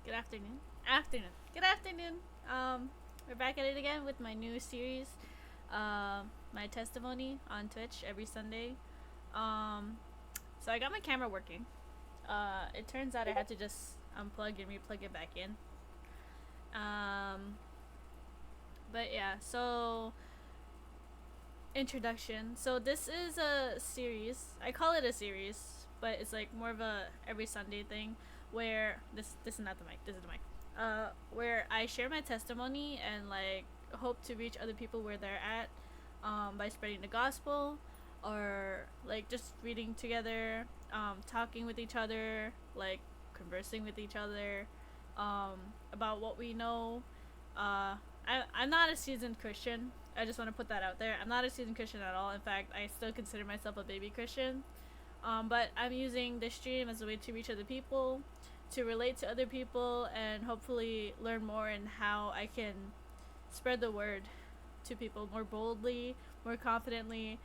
Good afternoon. Afternoon. Good afternoon. We're back at it again with my new series, my testimony on Twitch every Sunday. Um, so I got my camera working. It turns out I had to just unplug and replug it back in. Um, but yeah, so introduction. So this is a series. I call it a series, but it's like more of a every Sunday thing where this is not the mic. This is the mic. Where I share my testimony and like hope to reach other people where they're at, by spreading the gospel, or like just reading together, talking with each other, like conversing with each other, about what we know. I'm not a seasoned Christian. I just want to put that out there. I'm not a seasoned Christian at all. In fact, I still consider myself a baby Christian. But I'm using this stream as a way to reach other people, to relate to other people, and hopefully learn more in how I can spread the word to people more boldly, more confidently,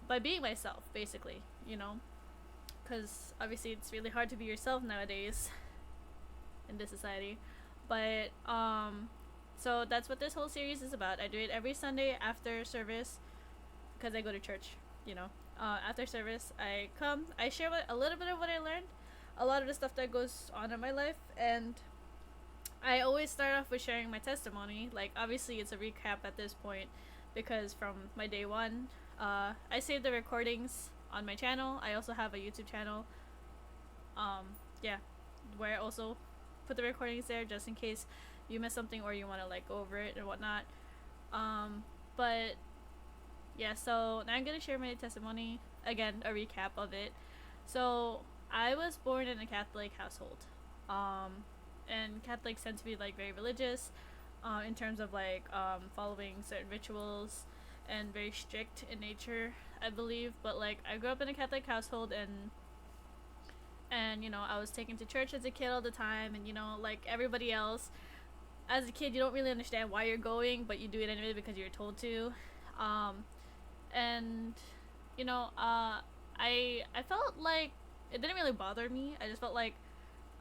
by being myself, basically, you know? Because obviously it's really hard to be yourself nowadays in this society. But, so that's what this whole series is about. I do it every Sunday after service because I go to church, you know. After service, I come, I share a little bit of what I learned, a lot of the stuff that goes on in my life, and I always start off with sharing my testimony. Like, obviously, it's a recap at this point because from my day one, I saved the recordings on my channel. I also have a YouTube channel, um, yeah, where I also put the recordings there just in case you miss something or you want to like go over it and whatnot. But yeah, so now I'm gonna share my testimony again, a recap of it. So I was born in a Catholic household, um, and Catholics tend to be like very religious, in terms of like following certain rituals and very strict in nature, I believe. But like I grew up in a Catholic household, and you know I was taken to church as a kid all the time, and you know like everybody else, as a kid you don't really understand why you're going, but you do it anyway because you're told to. Um, and you know, I felt like it didn't really bother me. I just felt like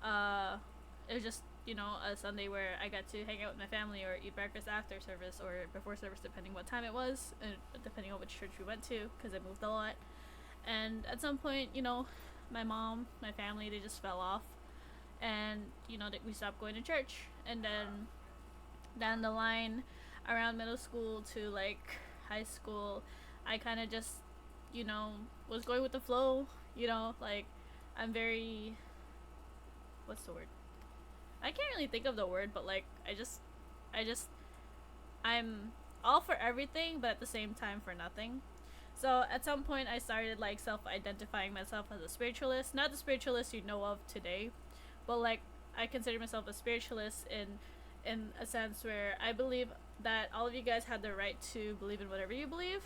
uh, it was just you know a Sunday where I got to hang out with my family or eat breakfast after service or before service, depending what time it was, and depending on which church we went to, because I moved a lot. And at some point, you know, my mom, my family, they just fell off, and you know that we stopped going to church. And then down the line, around middle school to like high school, I kind of just you know was going with the flow. You know, like I'm very, what's the word? I can't really think of the word, but like I just I'm all for everything, but at the same time for nothing. So at some point, I started like self-identifying myself as a spiritualist. Not the spiritualist you know of today, but like I consider myself a spiritualist in a sense where I believe that all of you guys have the right to believe in whatever you believe,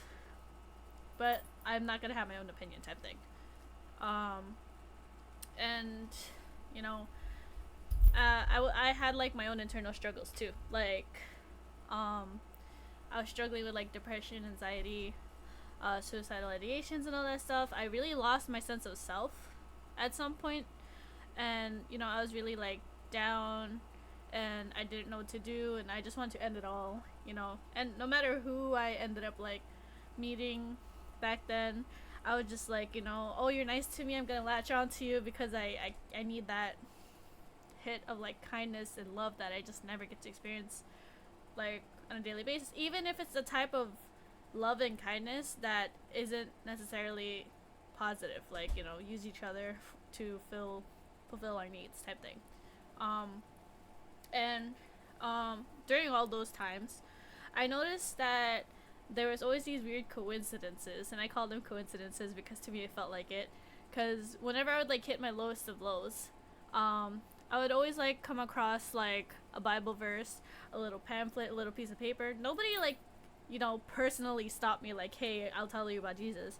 but I'm not gonna have my own opinion type thing. Um, and you know, I had like my own internal struggles too. Like, um, I was struggling with like depression, anxiety, suicidal ideations, and all that stuff. I really lost my sense of self at some point, and you know, I was really like down, and I didn't know what to do, and I just wanted to end it all, you know. And no matter who I ended up like meeting back then, I was just like, you know, oh, you're nice to me, I'm gonna latch on to you because I need that hit of like kindness and love that I just never get to experience like on a daily basis, even if it's a type of love and kindness that isn't necessarily positive, like you know use each other to fulfill our needs type thing. Um and during all those times I noticed that there was always these weird coincidences, and I call them coincidences because to me it felt like it, because whenever I would like hit my lowest of lows, I would always like come across like a Bible verse, a little pamphlet, a little piece of paper. Nobody like, you know, personally stopped me like, hey, I'll tell you about Jesus.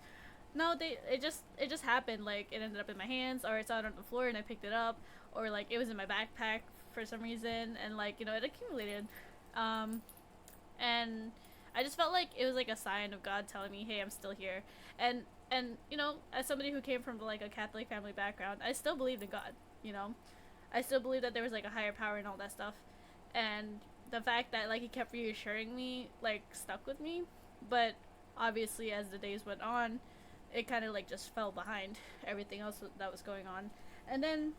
No, it just happened. Like it ended up in my hands, or it's out on the floor and I picked it up, or like it was in my backpack for some reason, and like you know it accumulated, um, and I just felt like it was like a sign of God telling me, hey, I'm still here, and you know, as somebody who came from like a Catholic family background, I still believed in God, you know, I still believe that there was like a higher power and all that stuff, and the fact that like he kept reassuring me like stuck with me. But obviously, as the days went on, it kind of like just fell behind everything else that was going on. And then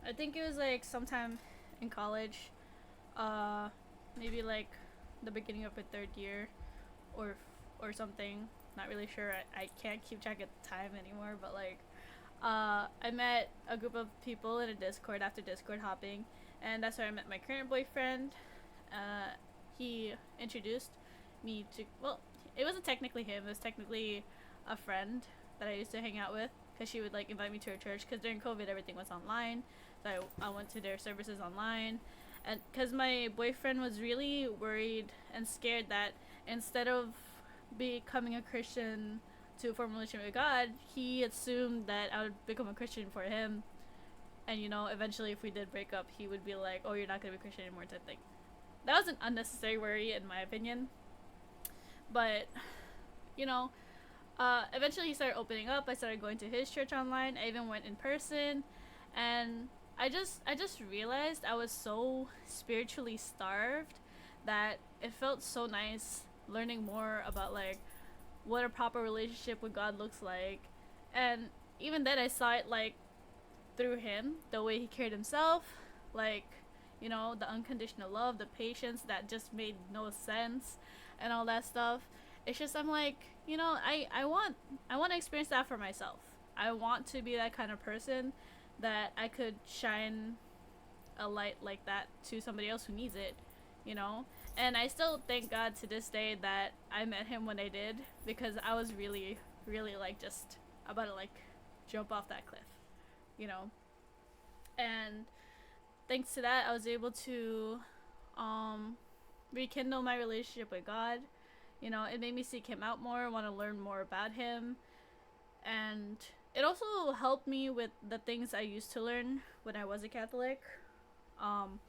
I think it was like sometime in college, uh, maybe like the beginning of a third year, or something. Not really sure. I can't keep track of time anymore. But like, I met a group of people in a Discord after Discord hopping, and that's where I met my current boyfriend. He introduced me to, well, it wasn't technically him. It was technically a friend that I used to hang out with, because she would like invite me to her church, because during COVID everything was online, so I went to their services online. And because my boyfriend was really worried and scared that instead of becoming a Christian to form a relationship with God, he assumed that I would become a Christian for him, and eventually if we did break up, he would be like, oh, you're not gonna be Christian anymore, type thing. That was an unnecessary worry in my opinion. But eventually he started opening up. I started going to his church online. I even went in person, and I just realized I was so spiritually starved that it felt so nice learning more about like what a proper relationship with God looks like. And even then I saw it like through him, the way he carried himself, like the unconditional love, the patience that just made no sense, and all that stuff. It's just I'm like, I want to experience that for myself. I want to be that kind of person that I could shine a light like that to somebody else who needs it, you know? And I still thank God to this day that I met him when I did, because I was really, really like just about to like jump off that cliff, you know? And thanks to that, I was able to rekindle my relationship with God. It made me seek him out more, want to learn more about him. And it also helped me with the things I used to learn when I was a Catholic. Um,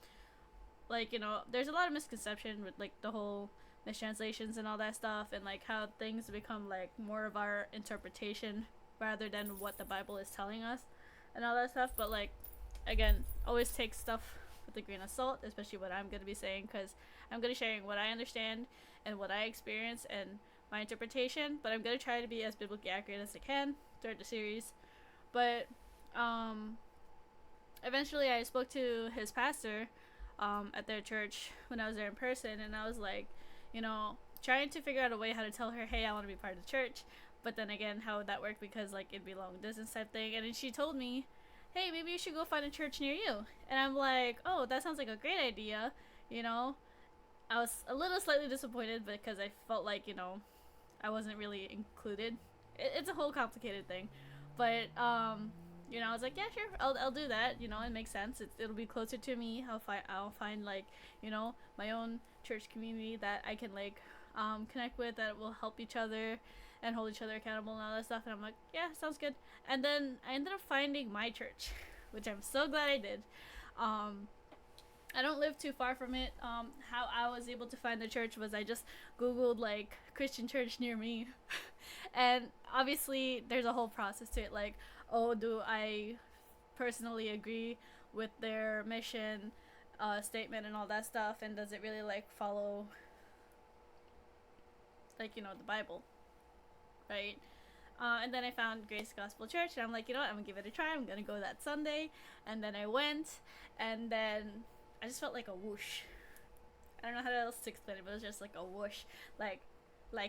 like, there's a lot of misconception with like the whole mistranslations and all that stuff, and like how things become like more of our interpretation rather than what the Bible is telling us and all that stuff. But like, again, always take stuff with a grain of salt, especially what I'm going to be saying, because I'm going to be sharing what I understand and what I experience and my interpretation, but I'm going to try to be as biblically accurate as I can throughout the series. But eventually I spoke to his pastor at their church when I was there in person, and I was like, trying to figure out a way how to tell her, hey, I want to be part of the church. But then again, how would that work, because like it'd be long distance type thing. And then she told me, hey, maybe you should go find a church near you. And I'm like, oh, that sounds like a great idea. I was a little slightly disappointed because I felt like, I wasn't really included. It's a whole complicated thing. But, I was like, yeah, sure, I'll do that. It makes sense. It'll be closer to me. I'll find like, my own church community that I can like connect with, that will help each other and hold each other accountable and all that stuff. And I'm like, yeah, sounds good. And then I ended up finding my church, which I'm so glad I did. I don't live too far from it. How I was able to find the church was I just Googled like Christian church near me. And obviously there's a whole process to it. Like, oh, do I personally agree with their mission statement and all that stuff? And does it really like follow like, the Bible, right? And then I found Grace Gospel Church, and I'm like, I'm gonna give it a try. I'm gonna go that Sunday. And then I went, and then I just felt like a whoosh. I don't know how else to explain it, but it was just like a whoosh. Like,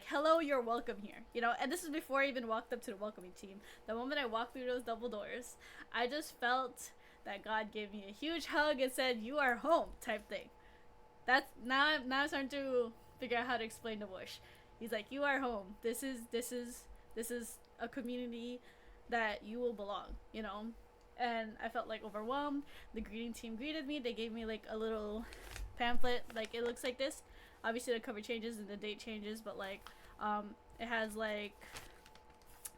hello, you're welcome here. And this is before I even walked up to the welcoming team. The moment I walked through those double doors, I just felt that God gave me a huge hug and said, you are home, type thing. That's now I'm starting to figure out how to explain the whoosh. He's like, you are home. This is a community that you will belong, And I felt like overwhelmed. The greeting team greeted me. They gave me like a little pamphlet, like it looks like this. Obviously the cover changes and the date changes, but like it has like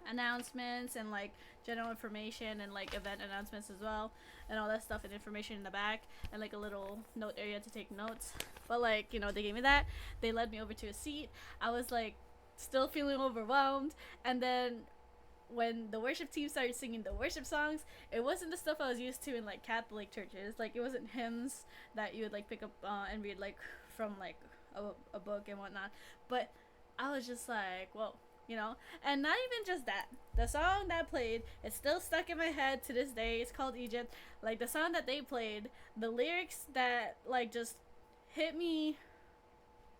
announcements and like general information and like event announcements as well, and all that stuff, and information in the back, and like a little note area to take notes. But like, they gave me that. They led me over to a seat. I was like still feeling overwhelmed, and then when the worship team started singing the worship songs, it wasn't the stuff I was used to in like Catholic churches. Like it wasn't hymns that you would like pick up and read like from like a book and whatnot. But I was just like, whoa, you know. And not even just that. The song that played is still stuck in my head to this day. It's called Egypt. Like the song that they played, the lyrics that like just hit me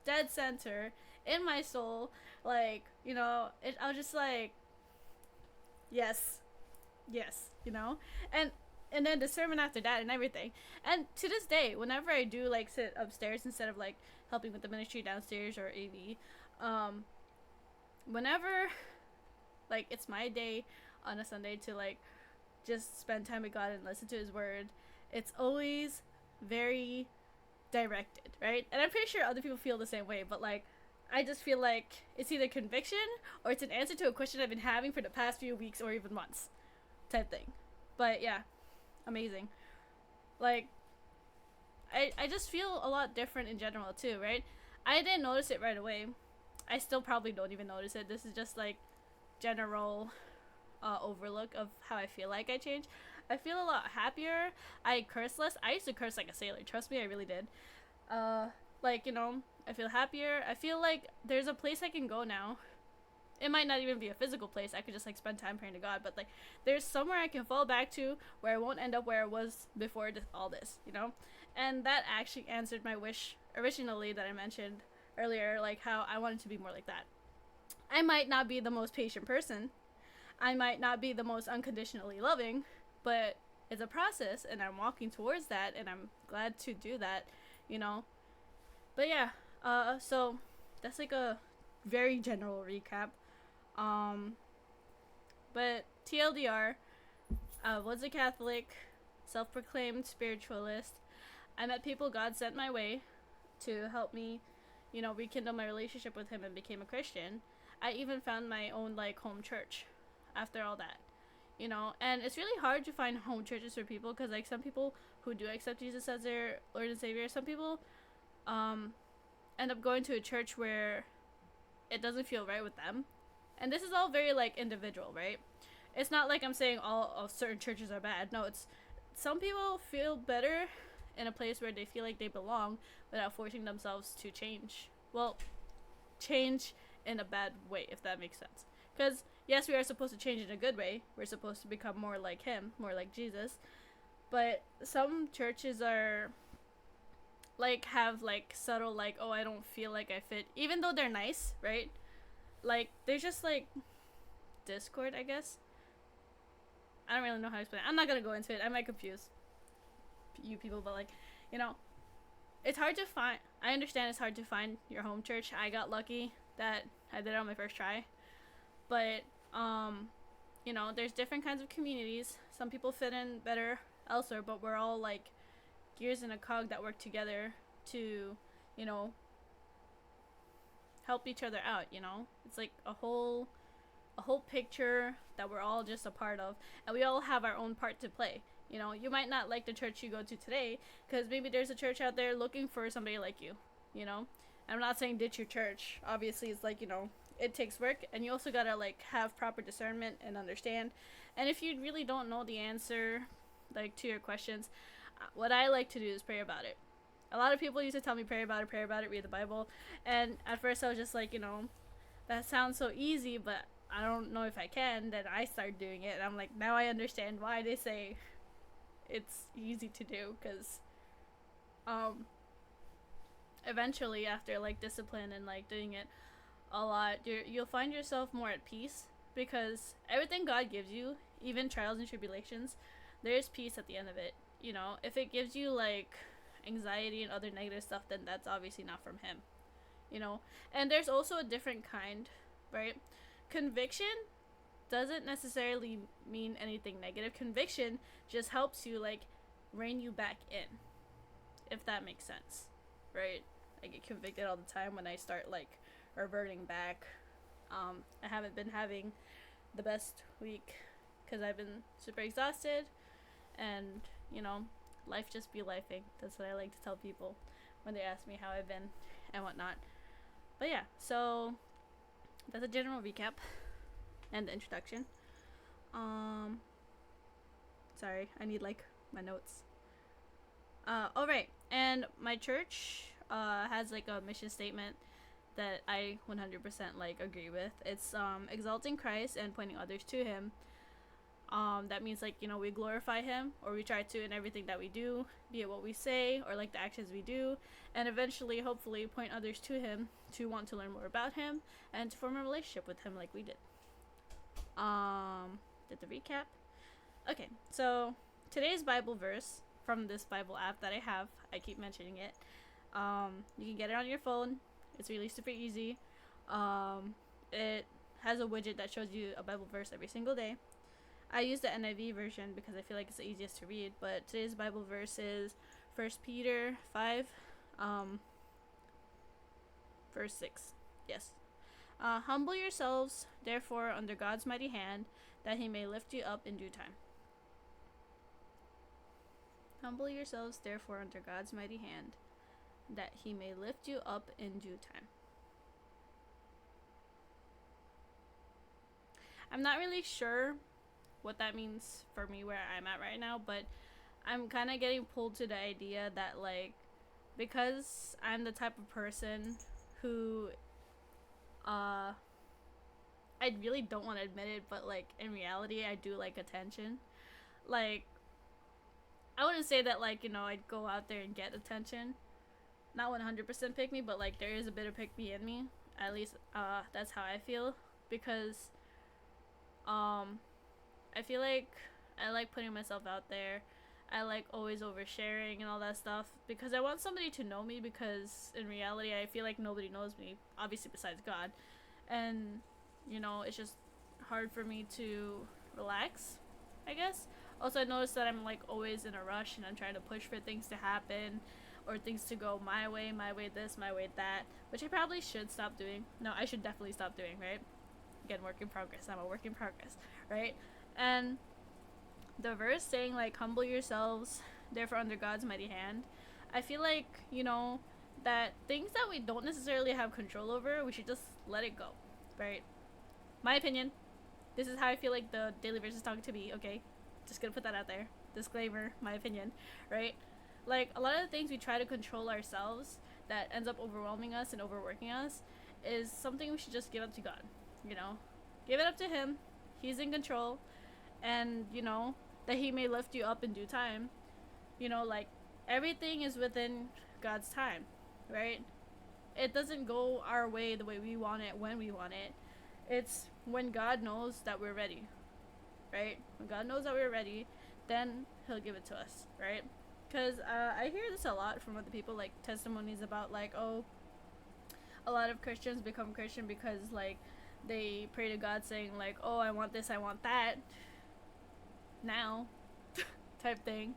dead center in my soul. Like you know, I was just like, yes, yes, you know, and then the sermon after that and everything. And to this day, whenever I do like sit upstairs instead of like helping with the ministry downstairs or AV, um, whenever like it's my day on a Sunday to like just spend time with God and listen to His Word, it's always very directed, right? And I'm pretty sure other people feel the same way, but like I just feel like it's either conviction or it's an answer to a question I've been having for the past few weeks or even months, type thing. But yeah, amazing. Like I just feel a lot different in general too, right? I didn't notice it right away. I still probably don't even notice it. This is just like general overlook of how I feel like I changed. I feel a lot happier. I curse less. I used to curse like a sailor. Trust me, I really did. Like you know, I feel happier. I feel like there's a place I can go now. It might not even be a physical place. I could just like spend time praying to God, but like there's somewhere I can fall back to where I won't end up where I was before all this, you know? And that actually answered my wish originally that I mentioned earlier, like how I wanted to be more like that. I might not be the most patient person. I might not be the most unconditionally loving, but it's a process and I'm walking towards that and I'm glad to do that, you know? But yeah, so that's like a very general recap. Um, but TLDR, was a Catholic, self-proclaimed spiritualist. I met people God sent my way to help me, you know, rekindle my relationship with Him and became a Christian. I even found my own like home church after all that, you know. And it's really hard to find home churches for people because like some people who do accept Jesus as their Lord and Savior, some people end up going to a church where it doesn't feel right with them. And this is all very like individual, right? It's not like I'm saying all of certain churches are bad. No, it's some people feel better in a place where they feel like they belong without forcing themselves to change. Well, change in a bad way, if that makes sense. Because yes, we are supposed to change in a good way. We're supposed to become more like Him, more like Jesus. But some churches are like have like subtle like, oh, I don't feel like I fit, even though they're nice, right? Like they're just like discord, I guess. I don't really know how to explain it. I'm not gonna go into it. I might confuse you people, but like, you know, it's hard to find. I understand it's hard to find your home church. I got lucky that I did it on my first try. But you know, there's different kinds of communities. Some people fit in better elsewhere, but we're all like gears in a cog that work together to, you know, help each other out, you know? It's like a whole picture that we're all just a part of, and we all have our own part to play. You know, you might not like the church you go to today because maybe there's a church out there looking for somebody like you, you know? And I'm not saying ditch your church. Obviously, it's like, you know, it takes work, and you also gotta like have proper discernment and understand. And if you really don't know the answer like to your questions, what I like to do is pray about it. A lot of people used to tell me pray about it, read the Bible. And at first I was just like, you know, that sounds so easy, but I don't know if I can. Then I started doing it, and I'm like, now I understand why they say it's easy to do, because eventually after like discipline and like doing it a lot, you'll find yourself more at peace, because everything God gives you, even trials and tribulations, there's peace at the end of it. You know, if it gives you like anxiety and other negative stuff, then that's obviously not from Him, you know. And there's also a different kind, right? Conviction doesn't necessarily mean anything negative. Conviction just helps you like rein you back in, if that makes sense, right? I get convicted all the time when I start like reverting back. I haven't been having the best week because I've been super exhausted, and you know, life just be lifing. That's what I like to tell people when they ask me how I've been and whatnot. But yeah, so that's a general recap and the introduction. Um, sorry, I need like my notes. All right, and my church has like a mission statement that I 100% like agree with. It's exalting Christ and pointing others to Him. That means like, you know, we glorify Him, or we try to, in everything that we do, be it what we say or like the actions we do, and eventually, hopefully, point others to Him to want to learn more about Him and to form a relationship with Him like we did. Did the recap. Okay, so today's Bible verse from this Bible app that I have, I keep mentioning it. You can get it on your phone. It's really super easy. It has a widget that shows you a Bible verse every single day. I use the NIV version because I feel like it's the easiest to read, but today's Bible verse is 1 Peter 5, verse 6. Yes. Humble yourselves, therefore, under God's mighty hand, that He may lift you up in due time. Humble yourselves, therefore, under God's mighty hand, that He may lift you up in due time. I'm not really sure what that means for me where I'm at right now, but I'm kind of getting pulled to the idea that, like, because I'm the type of person who I really don't want to admit it, but like in reality I do like attention. Like, I wouldn't say that, like, you know, I'd go out there and get attention, not 100% pick me, but like there is a bit of pick me in me, at least that's how I feel, because I feel like I like putting myself out there. I like always oversharing and all that stuff because I want somebody to know me, because in reality I feel like nobody knows me, obviously besides God. And, you know, it's just hard for me to relax, I guess. Also, I noticed that I'm like always in a rush and I'm trying to push for things to happen or things to go my way this, my way that, which I probably should stop doing. No, I should definitely stop doing, right? Again, work in progress. I'm a work in progress, right? And the verse saying like humble yourselves therefore under God's mighty hand, I feel like, you know, that things that we don't necessarily have control over, we should just let it go, right? My opinion. This is how I feel like the daily verse is talking to me, okay? Just gonna put that out there. Disclaimer, my opinion, right? Like, a lot of the things we try to control ourselves that ends up overwhelming us and overworking us is something we should just give up to God, you know? Give it up to Him. He's in control. And, you know, that He may lift you up in due time. You know, like, everything is within God's time, right? It doesn't go our way the way we want it when we want it. It's when God knows that we're ready, right? When God knows that we're ready, then He'll give it to us, right? Because I hear this a lot from other people, like testimonies about like, oh, a lot of Christians become Christian because like they pray to God saying like, oh, I want this, I want that now type thing,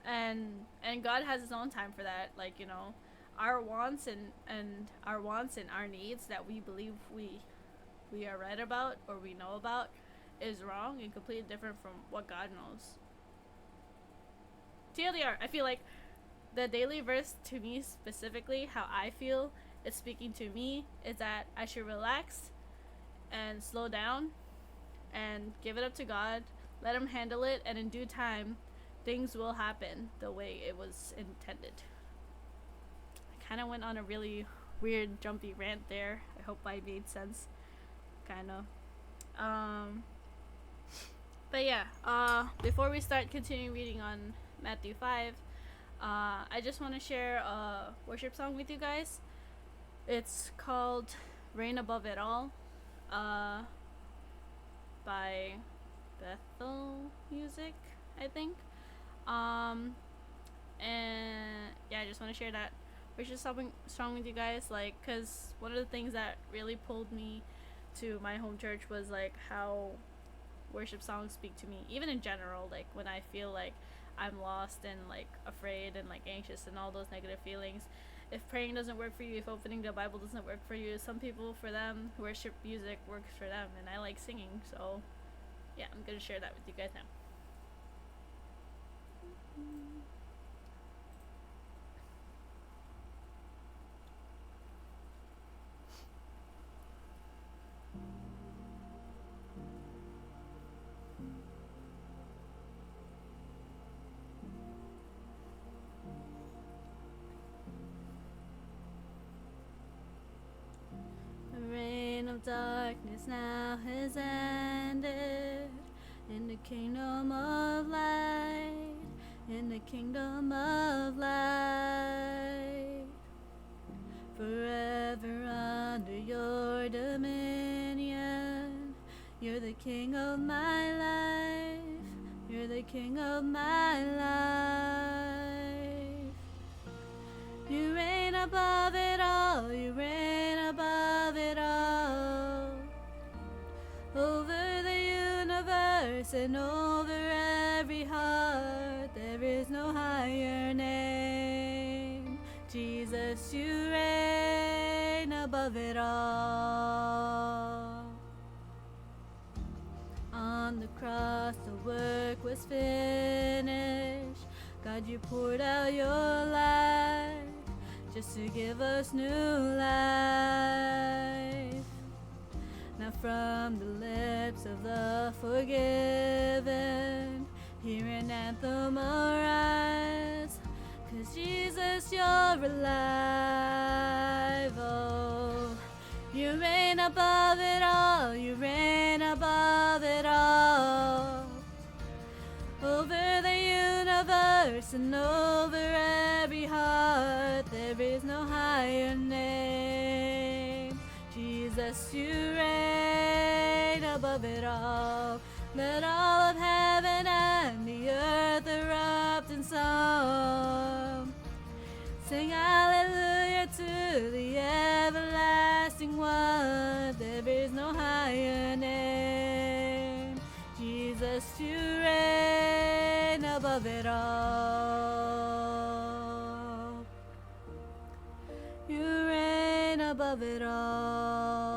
and God has His own time for that. Like, you know, our wants and our wants and our needs that we believe we are right about or we know about is wrong and completely different from what God knows. TLDR, I feel like the daily verse to me specifically, how I feel it's speaking to me, is that I should relax and slow down and give it up to God, let Him handle it, and in due time, things will happen the way it was intended. I kind of went on a really weird, jumpy rant there. I hope I made sense. Kind of. But yeah, before we start continuing reading on Matthew 5, I just want to share a worship song with you guys. It's called Reign Above It All, by Bethel Music, I think. And yeah, I just want to share that worship song with you guys, like, because one of the things that really pulled me to my home church was like how worship songs speak to me, even in general, like when I feel like I'm lost and like afraid and like anxious and all those negative feelings. If praying doesn't work for you, if opening the Bible doesn't work for you, some people, for them, worship music works for them, and I like singing, so yeah, I'm gonna share that with you guys now. darkness now has ended, in the kingdom of light, in the kingdom of light. Forever under your dominion, you're the king of my life, you're the king of my life. You reign above it all, you reign above it all. Over the universe and over every heart, there is no higher name. Jesus, you reign above it all. On the cross the work was finished. God, you poured out your life just to give us new life. Now from the lips of the forgiven, hear an anthem arise, 'cause Jesus, you're alive. Oh, you reign above it all, you reign above it all. Over the universe and over every heart, there is no higher name. Jesus, you reign above it all. Let all of heaven and the earth erupt in song. Sing hallelujah to the everlasting one. There is no higher name. Jesus, you reign above it all. You reign above it all.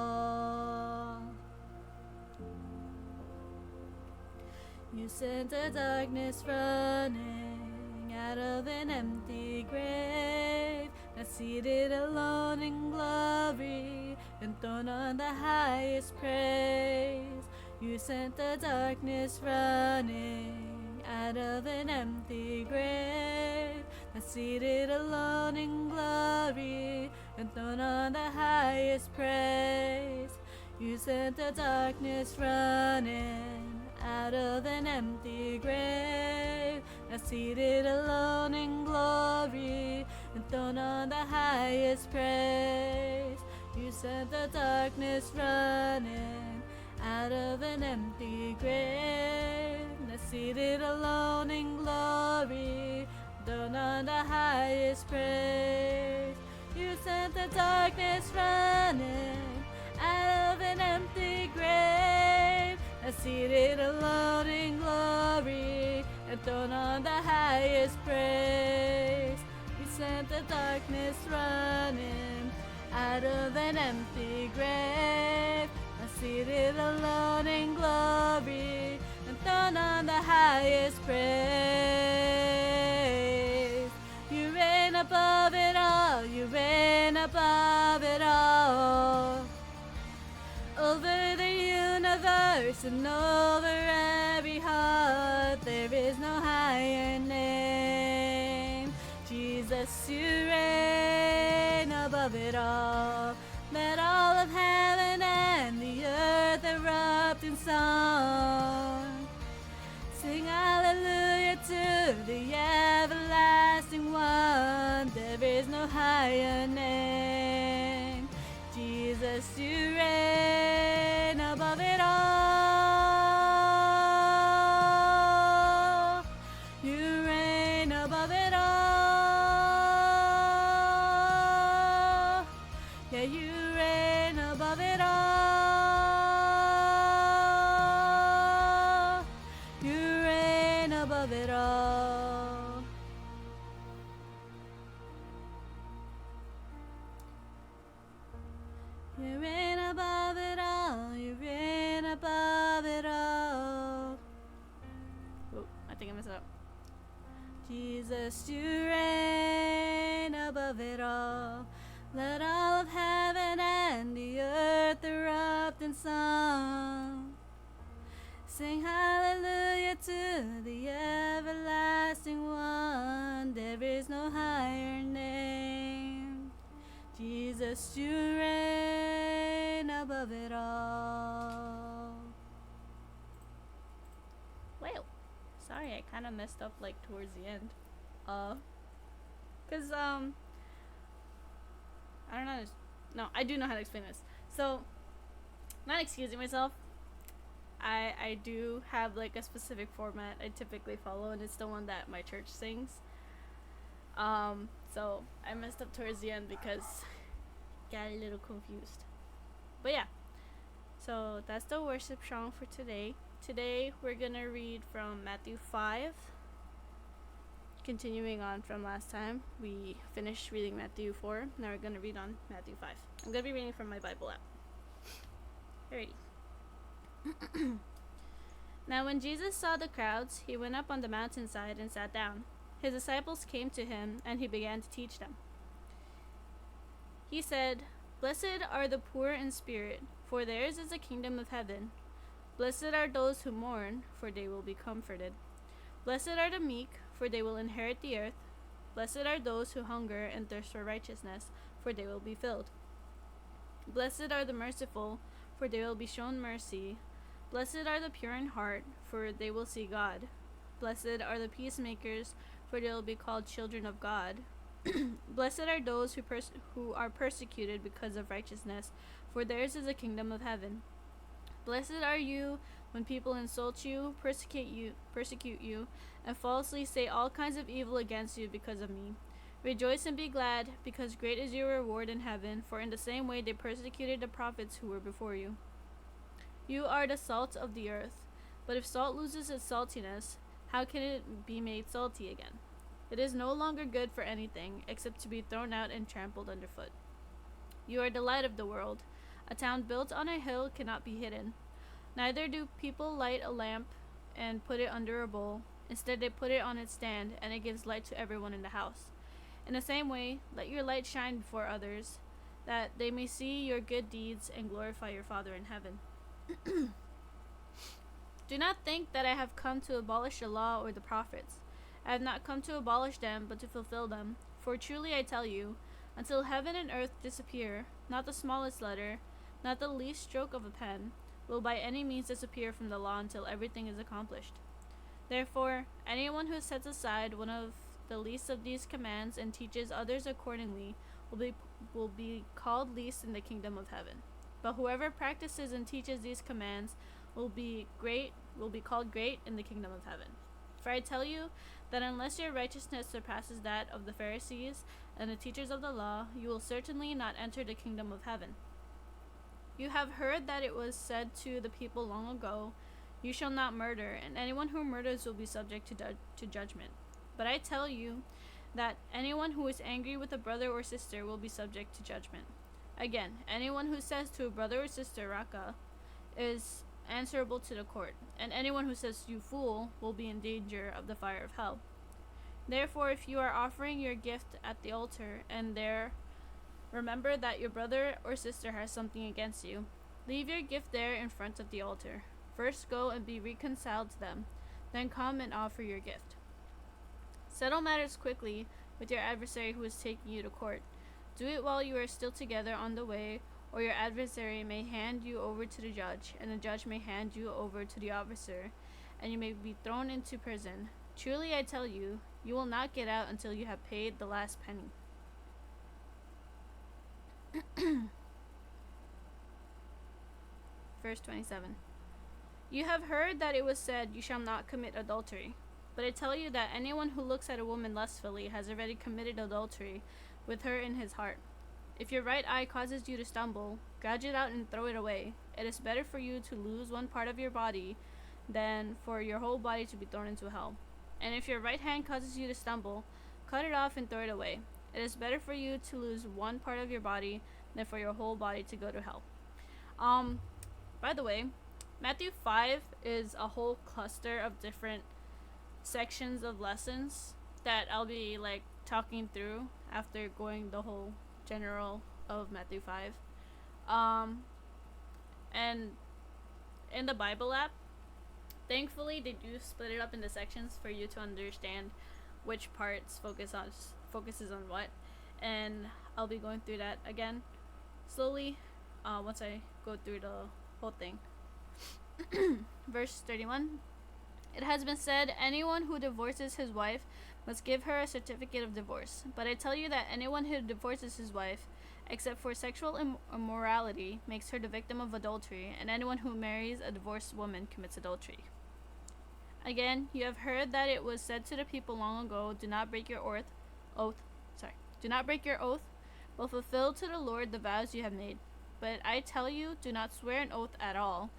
You sent the darkness running out of an empty grave, now seated alone in glory, enthroned on the highest praise. You sent the darkness running out of an empty grave, now seated alone in glory, enthroned on the highest praise. You sent the darkness running out of an empty grave, now seated alone in glory, enthroned on the highest praise. You sent the darkness running out of an empty grave, now seated alone in glory, enthroned on the highest praise. You sent the darkness running out of an empty grave, now seated alone in glory, enthroned on the highest praise. You sent the darkness running out of an empty grave, now seated alone in glory, enthroned on the highest praise. You reign above it all, you reign above it all. Over the universe and over every heart, there is no higher name. Jesus, you reign above it all. Let all of heaven and the earth erupt in song. Sing hallelujah to the everlasting one. There is no higher name. Jesus, you reign above it all. You reign above it all. Yeah, you reign above it all. You reign above it all. You reign above it all. You reign above it all. Oh, I think I messed up. Jesus, you reign above it all. Let all of heaven and the earth erupt in song. Sing hallelujah to the everlasting one. There is no higher name. Jesus, you reign above it all. kind of messed up like towards the end. Cause I don't know. No, I do know how to explain this. So, not excusing myself. I do have like a specific format I typically follow, and it's the one that my church sings. So I messed up towards the end because got a little confused. But yeah, so that's the worship song for today. Today we're gonna read from Matthew 5. Continuing on from last time, we finished reading Matthew 4. Now we're gonna read on Matthew 5. I'm gonna be reading from my Bible app. Alrighty. Now when Jesus saw the crowds, he went up on the mountainside and sat down. His disciples came to him, and he began to teach them. He said, "Blessed are the poor in spirit, for theirs is the kingdom of heaven. Blessed are those who mourn, for they will be comforted. Blessed are the meek, for they will inherit the earth. Blessed are those who hunger and thirst for righteousness, for they will be filled. Blessed are the merciful, for they will be shown mercy. Blessed are the pure in heart, for they will see God. Blessed are the peacemakers, for they will be called children of God. Blessed are those who are persecuted because of righteousness, for theirs is the kingdom of heaven. Blessed are you when people insult you, persecute you, and falsely say all kinds of evil against you because of me. Rejoice and be glad, because great is your reward in heaven, for in the same way they persecuted the prophets who were before you. You are the salt of the earth, but if salt loses its saltiness, how can it be made salty again? It is no longer good for anything except to be thrown out and trampled underfoot. You are the light of the world. A town built on a hill cannot be hidden. Neither do people light a lamp and put it under a bowl. Instead, they put it on its stand, and it gives light to everyone in the house. In the same way, let your light shine before others, that they may see your good deeds and glorify your Father in heaven. Do not think that I have come to abolish the law or the prophets. I have not come to abolish them, but to fulfill them. For truly I tell you, until heaven and earth disappear, not the smallest letter, not the least stroke of a pen, will by any means disappear from the law until everything is accomplished. Therefore, anyone who sets aside one of the least of these commands and teaches others accordingly will be called least in the kingdom of heaven. But whoever practices and teaches these commands will be called great in the kingdom of heaven. For I tell you that unless your righteousness surpasses that of the Pharisees and the teachers of the law, you will certainly not enter the kingdom of heaven. You have heard that it was said to the people long ago, 'You shall not murder, and anyone who murders will be subject to judgment.' But I tell you that anyone who is angry with a brother or sister will be subject to judgment. Again, anyone who says to a brother or sister, 'Raka,' is answerable to the court, and anyone who says 'You fool' will be in danger of the fire of hell. Therefore, if you are offering your gift at the altar, and there remember that your brother or sister has something against you, leave your gift there in front of the altar. First go and be reconciled to them, then come and offer your gift. Settle matters quickly with your adversary who is taking you to court. Do it while you are still together on the way, or your adversary may hand you over to the judge, and the judge may hand you over to the officer, and you may be thrown into prison. Truly I tell you, you will not get out until you have paid the last penny." Verse 27. You have heard that it was said, "You shall not commit adultery." But I tell you that anyone who looks at a woman lustfully has already committed adultery with her in his heart. If your right eye causes you to stumble, gouge it out and throw it away. It is better for you to lose one part of your body than for your whole body to be thrown into hell. And if your right hand causes you to stumble, cut it off and throw it away. It is better for you to lose one part of your body than for your whole body to go to hell. By the way, Matthew 5 is a whole cluster of different sections of lessons that I'll be like talking through after going the whole general of Matthew 5. And in the Bible app, thankfully they do split it up into sections for you to understand which parts focuses on what, and I'll be going through that again slowly once I go through the whole thing. Verse 31. It has been said, anyone who divorces his wife must give her a certificate of divorce. But I tell you that anyone who divorces his wife, except for sexual immorality, makes her the victim of adultery, and anyone who marries a divorced woman commits adultery. Again, you have heard that it was said to the people long ago, do not break your do not break your oath, but fulfill to the Lord the vows you have made. But I tell you, do not swear an oath at all,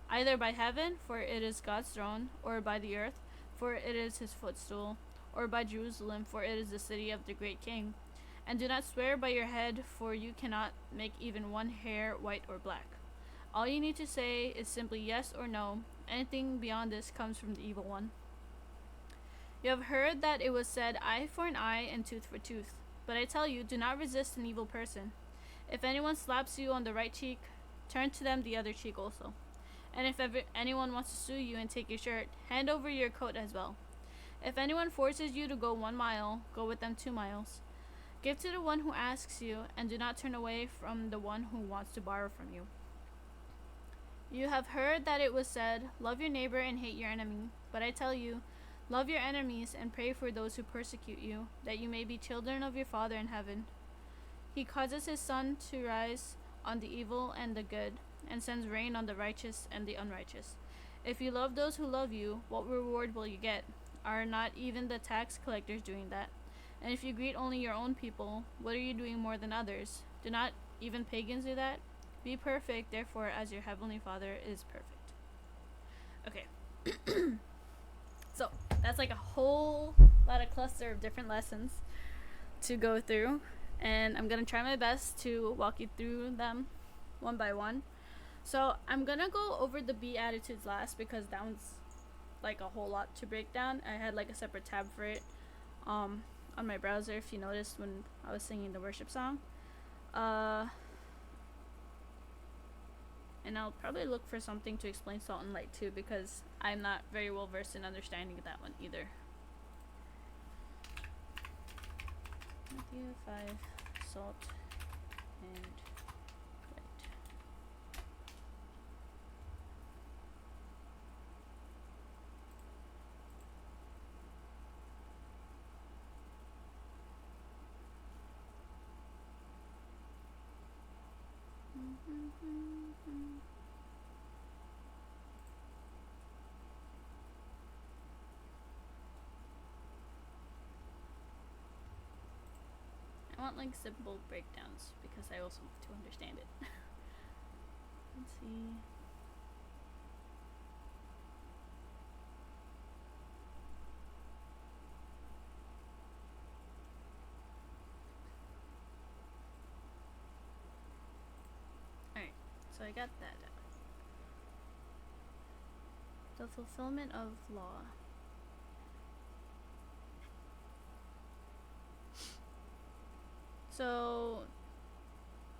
either by heaven, for it is God's throne, or by the earth, for it is his footstool, or by Jerusalem, for it is the city of the great king. And do not swear by your head, for you cannot make even one hair white or black. All you need to say is simply yes or no. Anything beyond this comes from the evil one. You have heard that it was said, eye for an eye and tooth for tooth. But I tell you, do not resist an evil person. If anyone slaps you on the right cheek, turn to them the other cheek also. And if anyone wants to sue you and take your shirt, hand over your coat as well. If anyone forces you to go 1 mile, go with them 2 miles. Give to the one who asks you, and do not turn away from the one who wants to borrow from you. You have heard that it was said, love your neighbor and hate your enemy. But I tell you, love your enemies and pray for those who persecute you, that you may be children of your Father in heaven. He causes his sun to rise on the evil and the good, and sends rain on the righteous and the unrighteous. If you love those who love you, what reward will you get? Are not even the tax collectors doing that? And if you greet only your own people, what are you doing more than others? Do not even pagans do that? Be perfect, therefore, as your heavenly Father is perfect. Okay. So, that's like a whole lot of cluster of different lessons to go through. And I'm going to try my best to walk you through them one by one. So, I'm going to go over the Beatitudes last because that one's like a whole lot to break down. I had like a separate tab for it on my browser, if you noticed when I was singing the worship song. And I'll probably look for something to explain salt and light too, because I'm not very well versed in understanding that one either. Matthew 5, salt and light. I want like simple breakdowns because I also want to understand it. Let's see. Alright, so I got that. The fulfillment of law. So,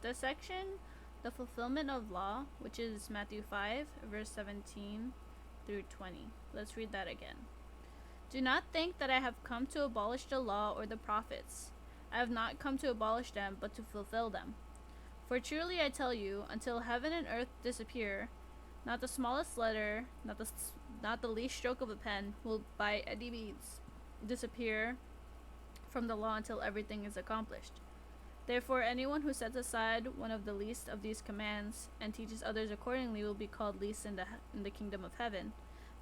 the section, the fulfillment of law, which is Matthew 5, verse 17 through 20. Let's read that again. Do not think that I have come to abolish the law or the prophets. I have not come to abolish them, but to fulfill them. For truly I tell you, until heaven and earth disappear, not the smallest letter, not the least stroke of a pen will by any means disappear from the law until everything is accomplished. Therefore, anyone who sets aside one of the least of these commands and teaches others accordingly will be called least in the kingdom of heaven.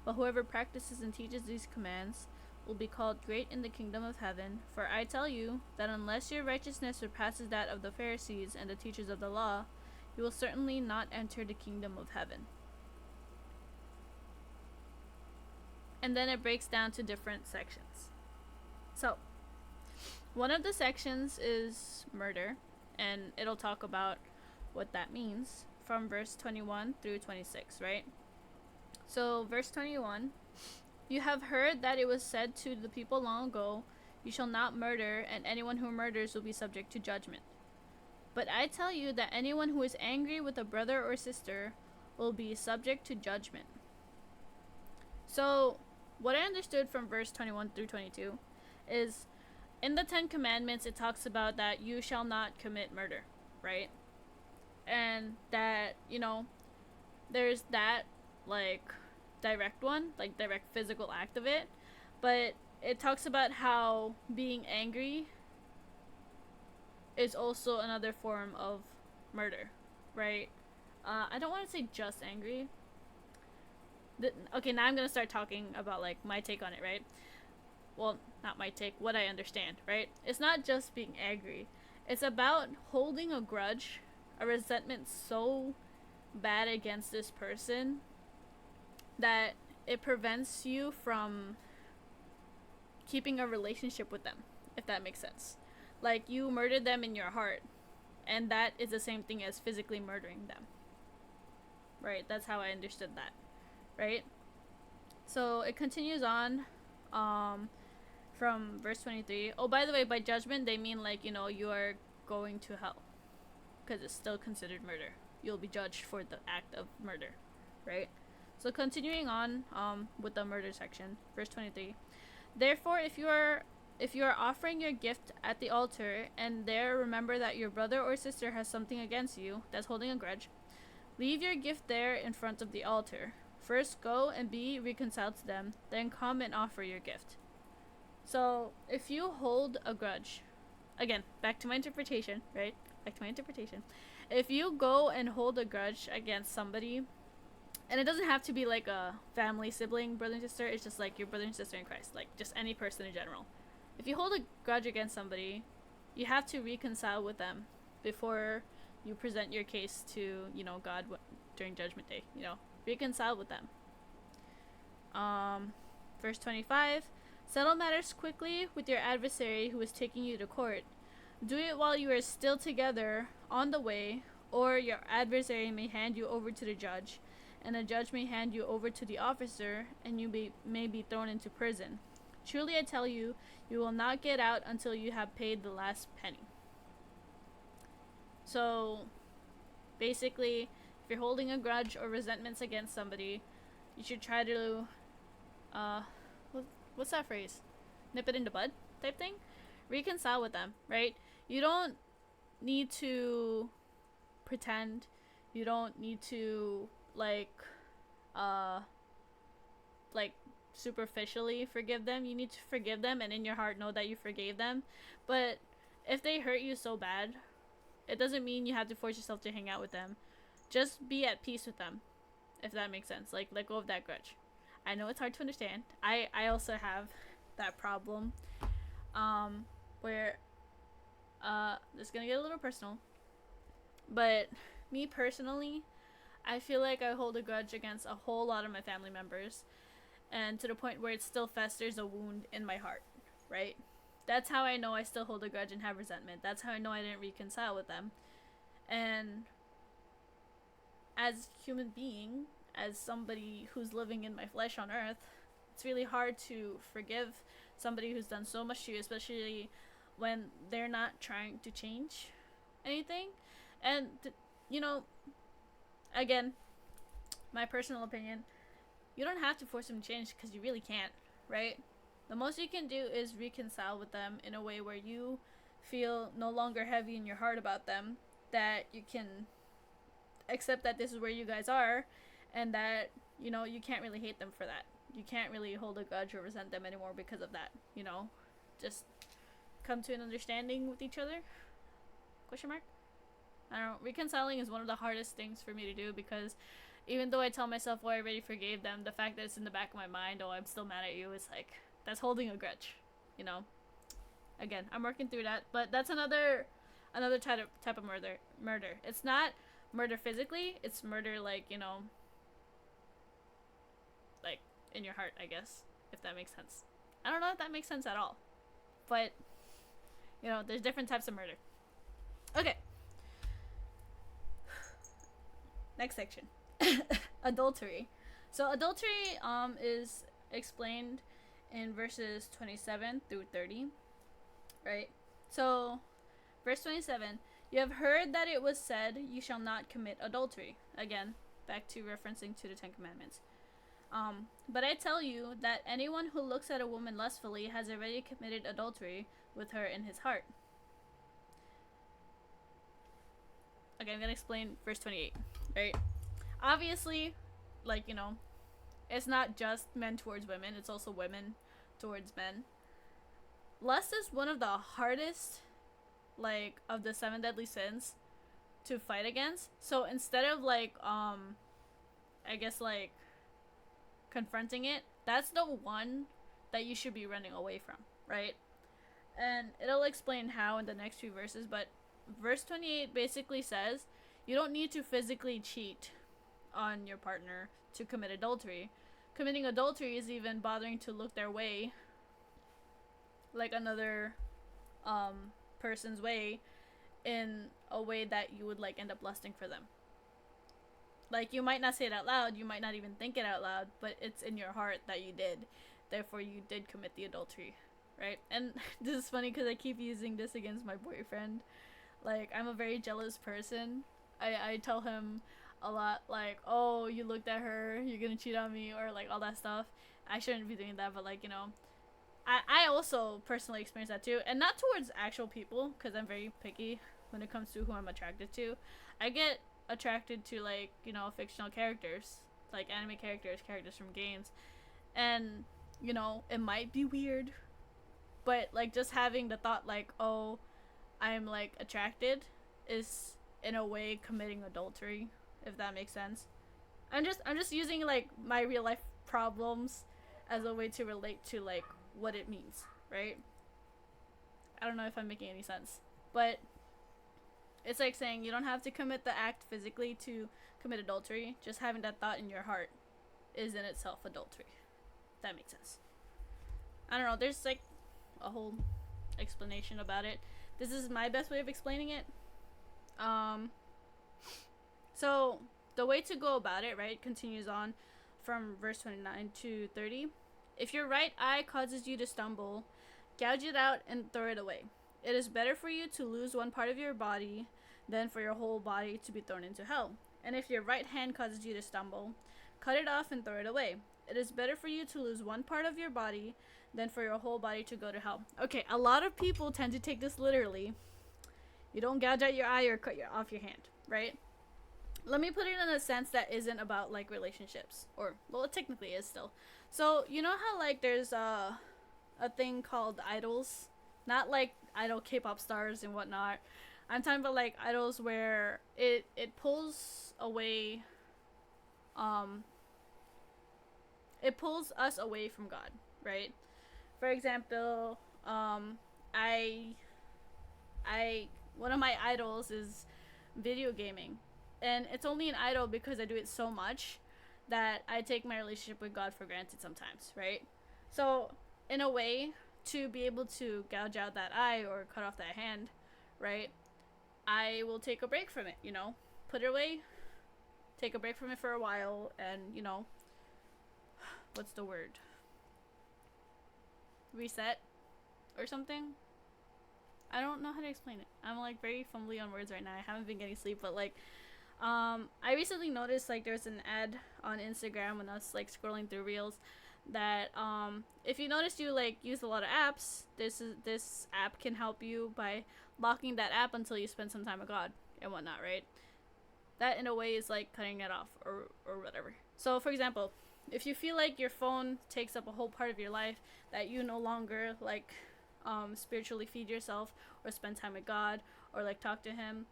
But whoever practices and teaches these commands will be called great in the kingdom of heaven. For I tell you that unless your righteousness surpasses that of the Pharisees and the teachers of the law, you will certainly not enter the kingdom of heaven. And then it breaks down to different sections. So, one of the sections is murder, and it'll talk about what that means from verse 21 through 26, right? So, verse 21, you have heard that it was said to the people long ago, you shall not murder, and anyone who murders will be subject to judgment. But I tell you that anyone who is angry with a brother or sister will be subject to judgment. So, what I understood from verse 21 through 22 is, in the 10 Commandments, it talks about that you shall not commit murder, right? And that, there's that, direct one, like direct physical act of it, but it talks about how being angry is also another form of murder, right? I don't want to say just angry. Okay, now I'm gonna start talking about like my take on it, right? Well, not my take, what I understand, right? It's not just being angry. It's about holding a grudge, a resentment so bad against this person that it prevents you from keeping a relationship with them, if that makes sense. Like you murdered them in your heart, and that is the same thing as physically murdering them. Right? That's how I understood that. Right? So it continues on from verse 23. Oh, by the way, by judgment, they mean like, you are going to hell. Because it's still considered murder. You'll be judged for the act of murder. Right? So continuing on with the murder section, verse 23. Therefore, if you are offering your gift at the altar and there remember that your brother or sister has something against you, that's holding a grudge, leave your gift there in front of the altar. First go and be reconciled to them, then come and offer your gift. So, if you hold a grudge, again, back to my interpretation, right? Back to my interpretation. If you go and hold a grudge against somebody, and it doesn't have to be like a family, sibling, brother and sister, it's just like your brother and sister in Christ, like just any person in general. If you hold a grudge against somebody, you have to reconcile with them before you present your case to, God during Judgment Day. Reconcile with them. Verse 25. Settle matters quickly with your adversary who is taking you to court. Do it while you are still together on the way, or your adversary may hand you over to the judge, and the judge may hand you over to the officer, and you may be thrown into prison. Truly I tell you, you will not get out until you have paid the last penny. So, basically, if you're holding a grudge or resentments against somebody, you should try to, what's that phrase? Nip it in the bud type thing? Reconcile with them, right? You don't need to pretend. You don't need to, like superficially forgive them. You need to forgive them and in your heart know that you forgave them. But if they hurt you so bad, it doesn't mean you have to force yourself to hang out with them. Just be at peace with them, if that makes sense. Like, let go of that grudge. I know it's hard to understand. I also have that problem where this is gonna get a little personal, but me personally, I feel like I hold a grudge against a whole lot of my family members, and to the point where it still festers a wound in my heart, right? That's how I know I still hold a grudge and have resentment. That's how I know I didn't reconcile with them. And as a human being, as somebody who's living in my flesh on earth, it's really hard to forgive somebody who's done so much to you, especially when they're not trying to change anything. And, again, my personal opinion, you don't have to force them to change because you really can't, right? The most you can do is reconcile with them in a way where you feel no longer heavy in your heart about them, that you can accept that this is where you guys are, and that, you can't really hate them for that. You can't really hold a grudge or resent them anymore because of that, Just come to an understanding with each other? Question mark? I don't know. Reconciling is one of the hardest things for me to do because even though I tell myself, I already forgave them, the fact that it's in the back of my mind, I'm still mad at you, is like, that's holding a grudge, Again, I'm working through that, but that's another type of murder. It's not murder physically, it's murder like, like in your heart, I guess, if that makes sense. I don't know if that makes sense at all, but there's different types of murder. Okay. Next section. Adultery. So adultery is explained in verses 27 through 30, right? So verse 27, you have heard that it was said, you shall not commit adultery. Again, back to referencing to the Ten Commandments. But I tell you that anyone who looks at a woman lustfully has already committed adultery with her in his heart. Okay, I'm gonna explain verse 28, right? Obviously, like, It's not just men towards women, it's also women towards men. Lust is one of the hardest, like, of the seven deadly sins to fight against. So instead of like, I guess like confronting it, that's the one that you should be running away from, right? And it'll explain how in the next few verses, but verse 28 basically says you don't need to physically cheat on your partner to commit adultery. Committing adultery is even bothering to look their way, like another person's way, in a way that you would like end up lusting for them. Like, you might not say it out loud, you might not even think it out loud, but it's in your heart that you did. Therefore, you did commit the adultery, right? And this is funny because I keep using this against my boyfriend. Like, I'm a very jealous person. I tell him a lot, like, oh, you looked at her, you're gonna cheat on me, or like all that stuff. I shouldn't be doing that, but like, I also personally experience that too. And not towards actual people, because I'm very picky when it comes to who I'm attracted to. I get attracted to, like, fictional characters, like anime characters, characters from games. And, it might be weird, but like just having the thought, like, oh, I'm like attracted, is in a way committing adultery, if that makes sense. I'm just using like my real life problems as a way to relate to like what it means, right? I don't know if I'm making any sense, but it's like saying you don't have to commit the act physically to commit adultery. Just having that thought in your heart is in itself adultery. If that makes sense. I don't know. There's like a whole explanation about it. This is my best way of explaining it. Um, so the way to go about it, right, continues on from verse 29 to 30. If your right eye causes you to stumble, gouge it out and throw it away. It is better for you to lose one part of your body than for your whole body to be thrown into hell. And if your right hand causes you to stumble, cut it off and throw it away. It is better for you to lose one part of your body than for your whole body to go to hell. Okay, a lot of people tend to take this literally. You don't gouge out your eye or cut off your hand, right? Let me put it in a sense that isn't about like relationships, or well, it technically is still. So you know how like there's a thing called idols, not like idol K-pop stars and whatnot. I'm talking about like idols where it pulls away, um, it pulls us away from God, right? For example, I I one of my idols is video gaming, and it's only an idol because I do it so much that I take my relationship with God for granted sometimes, right? So in a way, to be able to gouge out that eye or cut off that hand, right, I will take a break from it, put it away, take a break from it for a while, and what's the word, reset or something. I don't know how to explain it. I'm like very fumbly on words right now. I haven't been getting sleep, but like, I recently noticed like there's an ad on Instagram when I was like scrolling through reels that if you notice you like use a lot of apps, this app can help you by locking that app until you spend some time with God and whatnot, right? That in a way is like cutting it off or whatever. So for example, if you feel like your phone takes up a whole part of your life that you no longer like spiritually feed yourself or spend time with God or like talk to him,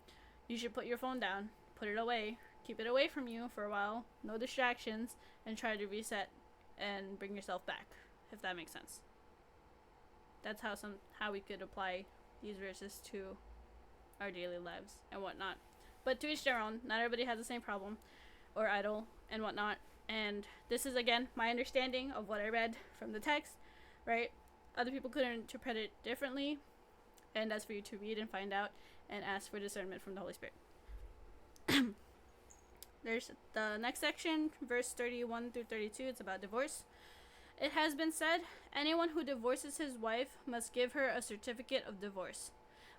you should put your phone down, put it away, keep it away from you for a while, no distractions, and try to reset and bring yourself back, if that makes sense. That's how we could apply these verses to our daily lives and whatnot. But to each their own. Not everybody has the same problem or idol and whatnot. And this is again my understanding of what I read from the text, right? Other people could interpret it differently, and that's for you to read and find out and ask for discernment from the Holy Spirit. There's the next section, verse 31 through 32. It's about divorce. It has been said, anyone who divorces his wife must give her a certificate of divorce.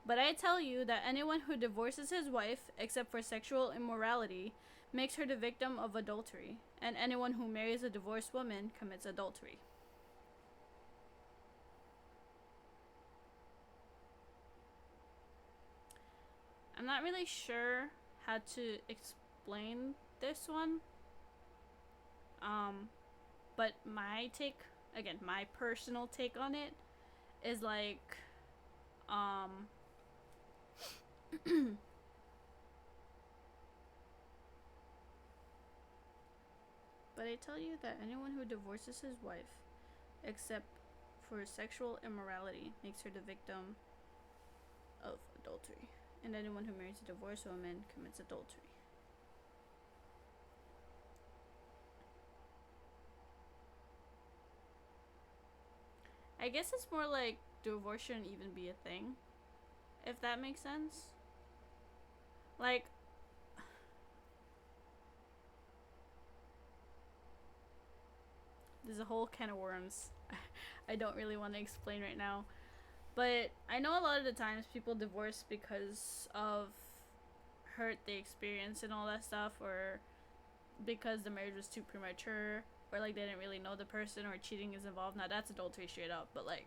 But I tell you that anyone who divorces his wife, except for sexual immorality, makes her the victim of adultery, and anyone who marries a divorced woman commits adultery. I'm not really sure how to explain this one. But my take, again, my personal take on it is like, um, but I tell you that anyone who divorces his wife, except for sexual immorality, makes her the victim of adultery. And anyone who marries a divorced woman commits adultery. I guess it's more like divorce shouldn't even be a thing, if that makes sense. Like, there's a whole can of worms I don't really want to explain right now. But I know a lot of the times people divorce because of hurt they experience and all that stuff, or because the marriage was too premature, or like they didn't really know the person, or cheating is involved. Now that's adultery straight up. But like,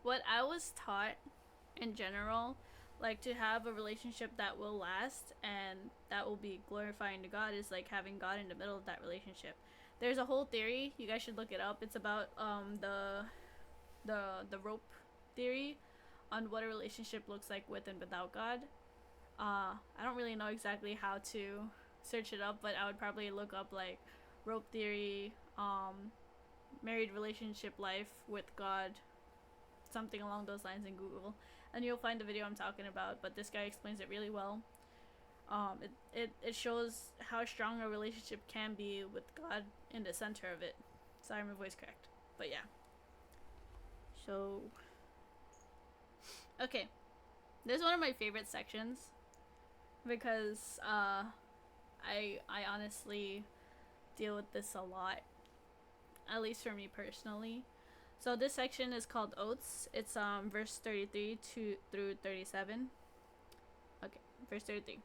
what I was taught in general, like to have a relationship that will last and that will be glorifying to God, is like having God in the middle of that relationship. There's a whole theory, you guys should look it up. It's about the rope theory on what a relationship looks like with and without God. I don't really know exactly how to search it up, but I would probably look up like rope theory, married relationship life with God, something along those lines in Google, and you'll find the video I'm talking about. But this guy explains it really well. It shows how strong a relationship can be with God in the center of it. Sorry, my voice cracked, but yeah. So, okay, this is one of my favorite sections because I honestly deal with this a lot, at least for me personally. So this section is called oaths. It's verse 33 through 37. Okay, verse 33.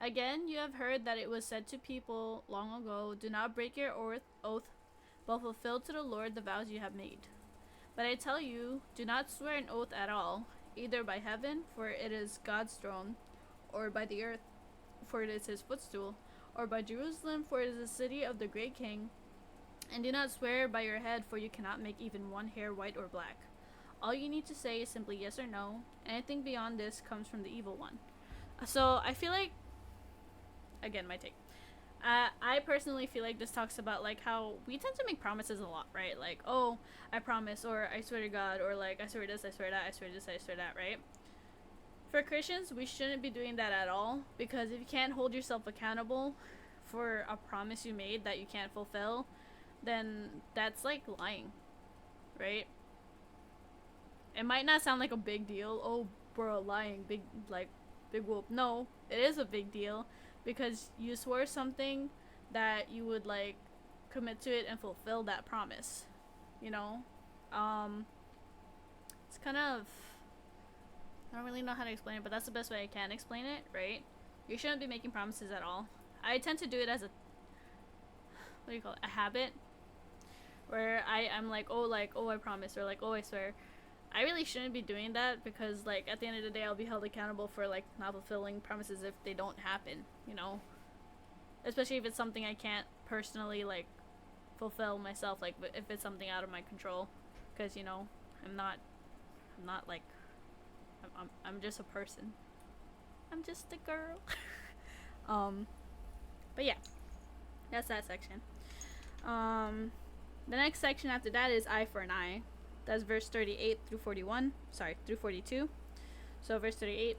Again, you have heard that it was said to people long ago, do not break your oath, but fulfill to the Lord the vows you have made. But I tell you, do not swear an oath at all, either by heaven, for it is God's throne, or by the earth, for it is his footstool, or by Jerusalem, for it is the city of the great king. And do not swear by your head, for you cannot make even one hair white or black. All you need to say is simply yes or no. Anything beyond this comes from the evil one. So I feel like, again, my take. I personally feel like this talks about like how we tend to make promises a lot, right? Like, oh, I promise, or I swear to God, or like I swear this, I swear that, I swear this, I swear that, right? For Christians, we shouldn't be doing that at all, because if you can't hold yourself accountable for a promise you made that you can't fulfill, then that's like lying, right? It might not sound like a big deal. Oh, bro, lying, big whoop. No, it is a big deal, because you swore something that you would like commit to it and fulfill that promise. You know, it's kind of, I don't really know how to explain it, but that's the best way I can explain it, right? You shouldn't be making promises at all. I tend to do it as a, what do you call it, a habit, where I'm like, oh, I promise, or like, oh, I swear. I really shouldn't be doing that, because like at the end of the day I'll be held accountable for like not fulfilling promises if they don't happen, you know? Especially if it's something I can't personally like fulfill myself, like if it's something out of my control, because you know, I'm not like I'm just a person. I'm just a girl. But yeah. That's that section. The next section after that is eye for an eye. That's verse 38 through 41. Sorry, through 42. So verse 38.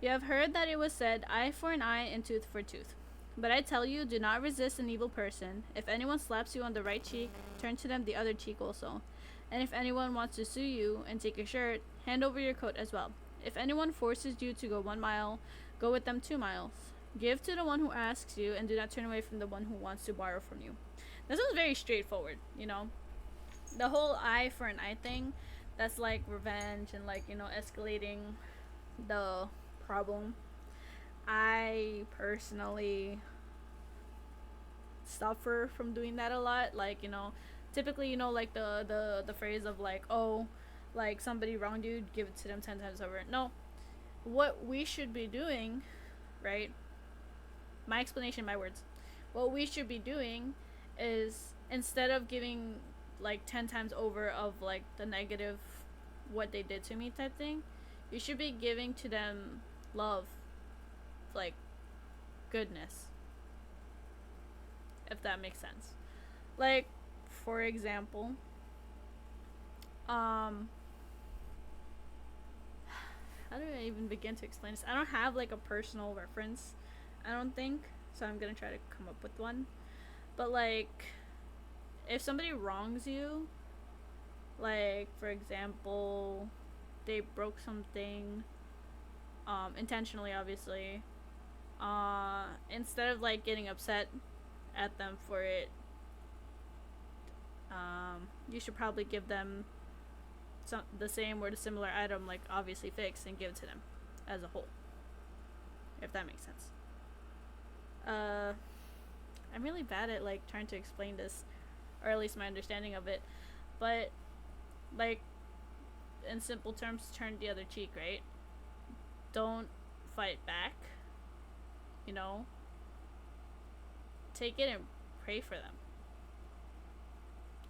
You have heard that it was said, eye for an eye and tooth for tooth. But I tell you, do not resist an evil person. If anyone slaps you on the right cheek, turn to them the other cheek also. And if anyone wants to sue you and take your shirt, hand over your coat as well. If anyone forces you to go 1 mile, go with them 2 miles. Give to the one who asks you, and do not turn away from the one who wants to borrow from you. This was very straightforward, you know? The whole eye for an eye thing, that's like revenge and like, you know, escalating the problem. I personally suffer from doing that a lot. Like, you know, typically, you know, like the phrase of like, oh, like somebody wronged you, give it to them 10 times over. No, what we should be doing, right? My explanation, my words. What we should be doing is instead of giving like 10 times over of like the negative what they did to me type thing, you should be giving to them love, like goodness, if that makes sense. Like, for example, um, how do I even begin to explain this? I don't have like a personal reference, I don't think, so I'm gonna try to come up with one. But like, if somebody wrongs you, like for example, they broke something, intentionally, obviously. Instead of like getting upset at them for it, you should probably give them the same or the similar item, like obviously fixed, and give it to them as a whole, if that makes sense. I'm really bad at like trying to explain this, or at least my understanding of it, but like in simple terms, turn the other cheek, right? Don't fight back, you know? Take it and pray for them,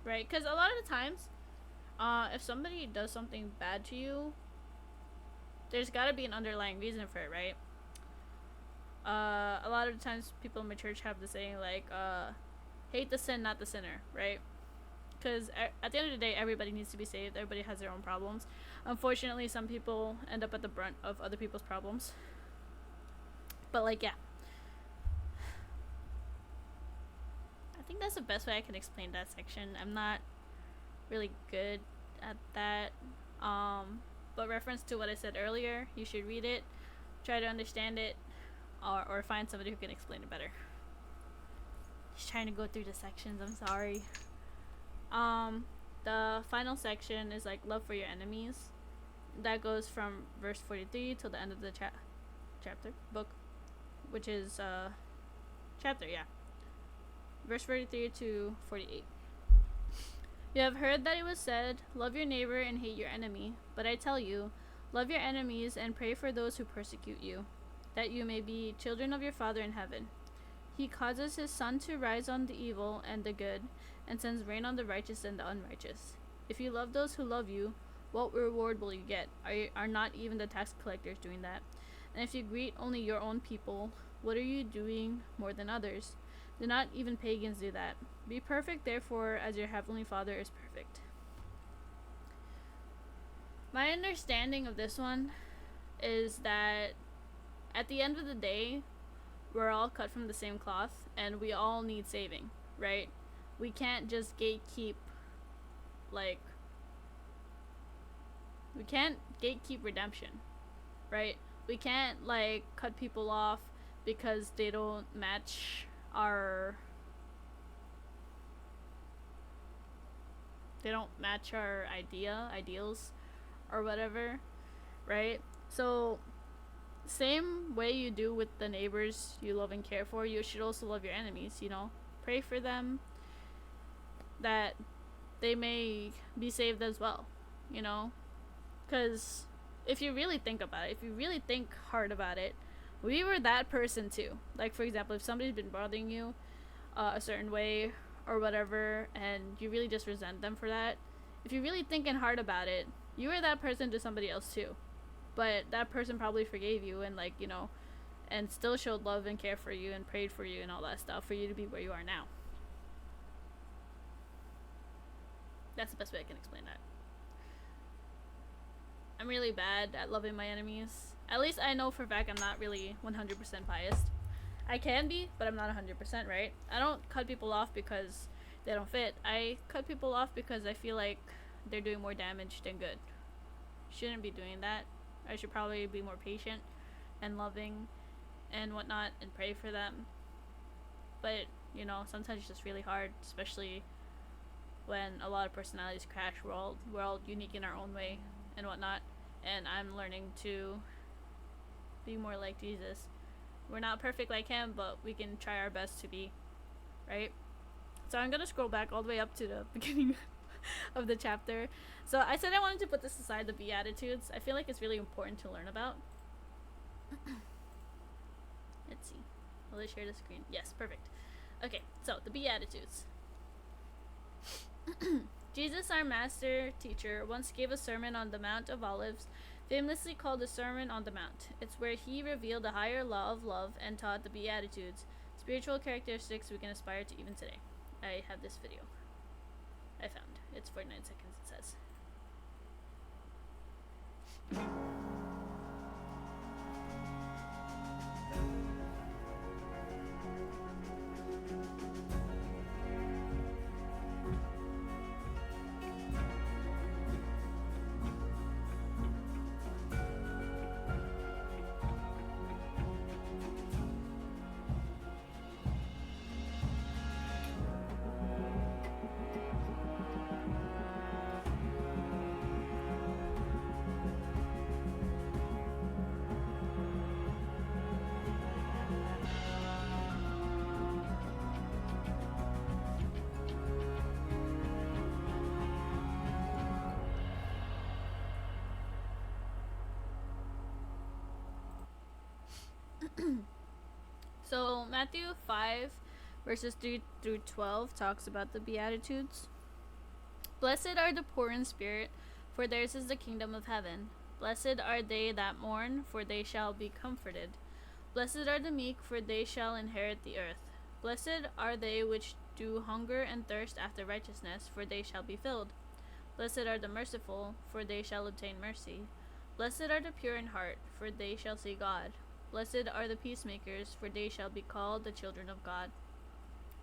right? Because a lot of the times, if somebody does something bad to you, there's got to be an underlying reason for it, right? A lot of the times people in my church have the saying like, hate the sin, not the sinner, right? Because at the end of the day, everybody needs to be saved. Everybody has their own problems. Unfortunately, some people end up at the brunt of other people's problems. But like, yeah, I think that's the best way I can explain that section. I'm not really good at that. But reference to what I said earlier, you should read it, try to understand it, or find somebody who can explain it better. Just trying to go through the sections. I'm sorry. The final section is like love for your enemies. That goes from verse 43 till the end of the chapter book, which is chapter, yeah. Verse 43 to 48. You have heard that it was said, love your neighbor and hate your enemy. But I tell you, love your enemies and pray for those who persecute you, that you may be children of your Father in heaven. He causes his sun to rise on the evil and the good, and sends rain on the righteous and the unrighteous. If you love those who love you, what reward will you get? Are not even the tax collectors doing that? And if you greet only your own people, what are you doing more than others? Do not even pagans do that? Be perfect, therefore, as your heavenly Father is perfect. My understanding of this one is that at the end of the day, we're all cut from the same cloth, and we all need saving, right? We can't just gatekeep, like, we can't gatekeep redemption, right? We can't, like, cut people off because they don't match our ideals or whatever, right? So same way you do with the neighbors you love and care for, you should also love your enemies, you know? Pray for them that they may be saved as well, you know? Because if you really think about it, if you really think hard about it, we were that person too. Like, for example, if somebody's been bothering you a certain way or whatever, and you really just resent them for that, if you're really thinking hard about it, you were that person to somebody else too. But that person probably forgave you and, like, you know, and still showed love and care for you and prayed for you and all that stuff for you to be where you are now. That's the best way I can explain that. I'm really bad at loving my enemies. At least I know for a fact I'm not really 100% biased. I can be, but I'm not 100%, right? I don't cut people off because they don't fit. I cut people off because I feel like they're doing more damage than good. Shouldn't be doing that. I should probably be more patient and loving and whatnot and pray for them. But, you know, sometimes it's just really hard, especially when a lot of personalities crash. We're all unique in our own way and whatnot. And I'm learning to be more like Jesus. We're not perfect like him, but we can try our best to be, right? So I'm gonna scroll back all the way up to the beginning of the chapter. So I said I wanted to put this aside, the Beatitudes. I feel like it's really important to learn about. Let's see. Will I share the screen? Yes, perfect. Okay, so the Beatitudes. Jesus, our master teacher, once gave a sermon on the Mount of Olives, famously called the Sermon on the Mount. It's where he revealed the higher law of love and taught the Beatitudes, spiritual characteristics we can aspire to even today. I have this video I found. It's 49 seconds, it says. So, Matthew 5, verses 3 through 12 talks about the Beatitudes. Blessed are the poor in spirit, for theirs is the kingdom of heaven. Blessed are they that mourn, for they shall be comforted. Blessed are the meek, for they shall inherit the earth. Blessed are they which do hunger and thirst after righteousness, for they shall be filled. Blessed are the merciful, for they shall obtain mercy. Blessed are the pure in heart, for they shall see God. Blessed are the peacemakers, for they shall be called the children of God.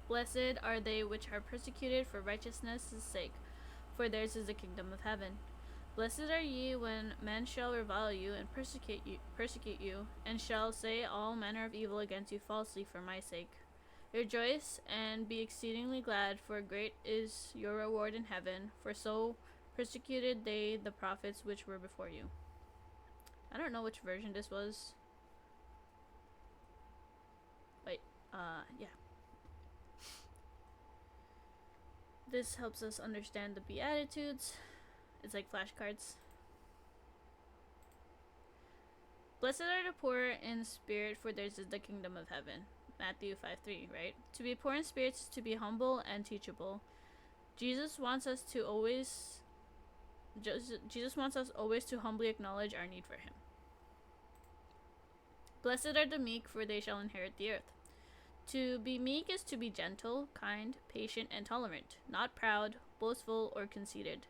Blessed are they which are persecuted for righteousness' sake, for theirs is the kingdom of heaven. Blessed are ye when men shall revile you and persecute you, and shall say all manner of evil against you falsely for my sake. Rejoice and be exceedingly glad, for great is your reward in heaven, for so persecuted they the prophets which were before you. I don't know which version this was. Wait, yeah. This helps us understand the Beatitudes. It's like flashcards. Blessed are the poor in spirit, for theirs is the kingdom of heaven. Matthew 5:3, right? To be poor in spirit is to be humble and teachable. Jesus wants us always to humbly acknowledge our need for him. Blessed are the meek, for they shall inherit the earth. To be meek is to be gentle, kind, patient, and tolerant, not proud, boastful, or conceited.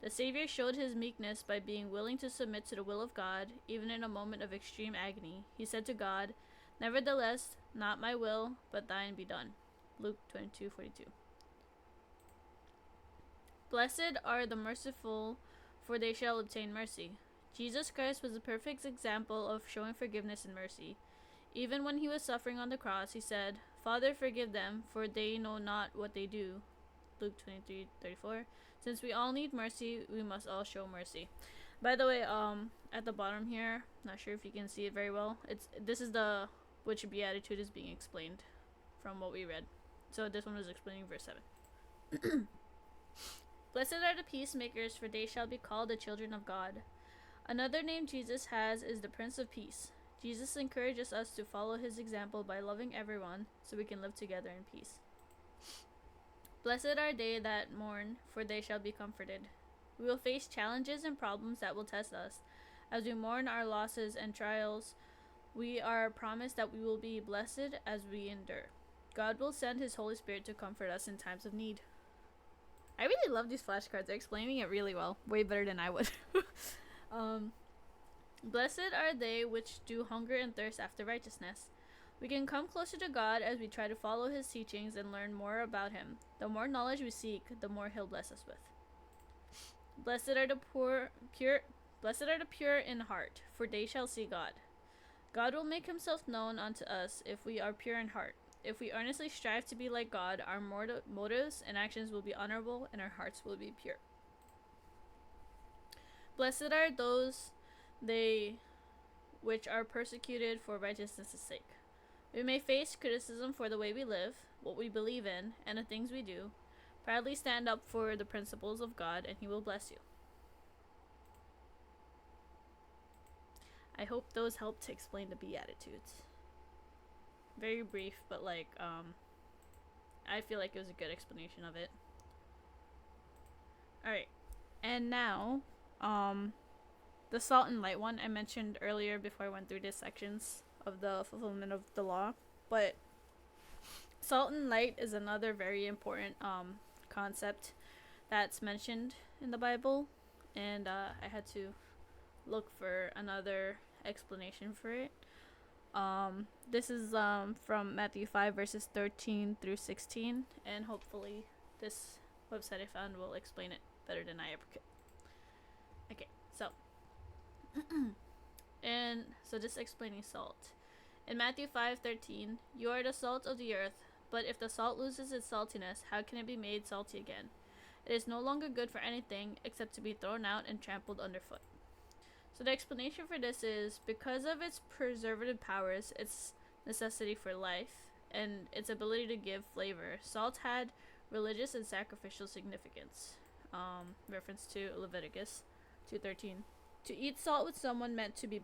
The Savior showed his meekness by being willing to submit to the will of God, even in a moment of extreme agony. He said to God, "Nevertheless, not my will, but thine be done." Luke 22:42. Blessed are the merciful, for they shall obtain mercy. Jesus Christ was the perfect example of showing forgiveness and mercy. Even when he was suffering on the cross, he said, "Father, forgive them, for they know not what they do." Luke 23:34. Since we all need mercy, we must all show mercy. By the way, at the bottom here, not sure if you can see it very well. This is the which beatitude is being explained from what we read. So this one was explaining verse 7. Blessed are the peacemakers, for they shall be called the children of God. Another name Jesus has is the Prince of Peace. Jesus encourages us to follow his example by loving everyone so we can live together in peace. Blessed are they that mourn, for they shall be comforted. We will face challenges and problems that will test us. As we mourn our losses and trials, we are promised that we will be blessed as we endure. God will send his Holy Spirit to comfort us in times of need. I really love these flashcards. They're explaining it really well. Way better than I would. Blessed are they which do hunger and thirst after righteousness. We can come closer to God as we try to follow his teachings and learn more about him. The more knowledge we seek, the more he'll bless us with. Blessed are the pure in heart, for they shall see God. God will make himself known unto us if we are pure in heart. If we earnestly strive to be like God, our motives and actions will be honorable and our hearts will be pure. Blessed are those which are persecuted for righteousness' sake. We may face criticism for the way we live, what we believe in, and the things we do. Proudly stand up for the principles of God, and he will bless you. I hope those help to explain the Beatitudes. Very brief, but I feel like it was a good explanation of it. All right, and now, um, the salt and light one I mentioned earlier before I went through the sections of the fulfillment of the law, but salt and light is another very important concept that's mentioned in the Bible, and I had to look for another explanation for it. This is from Matthew 5 verses 13 through 16, and hopefully this website I found will explain it better than I ever could. Okay, so and so just explaining salt. In Matthew 5:13, you are the salt of the earth, but if the salt loses its saltiness, how can it be made salty again? It is no longer good for anything except to be thrown out and trampled underfoot. So the explanation for this is because of its preservative powers, its necessity for life, and its ability to give flavor, salt had religious and sacrificial significance. Reference to Leviticus 2:13. To eat salt with someone meant to be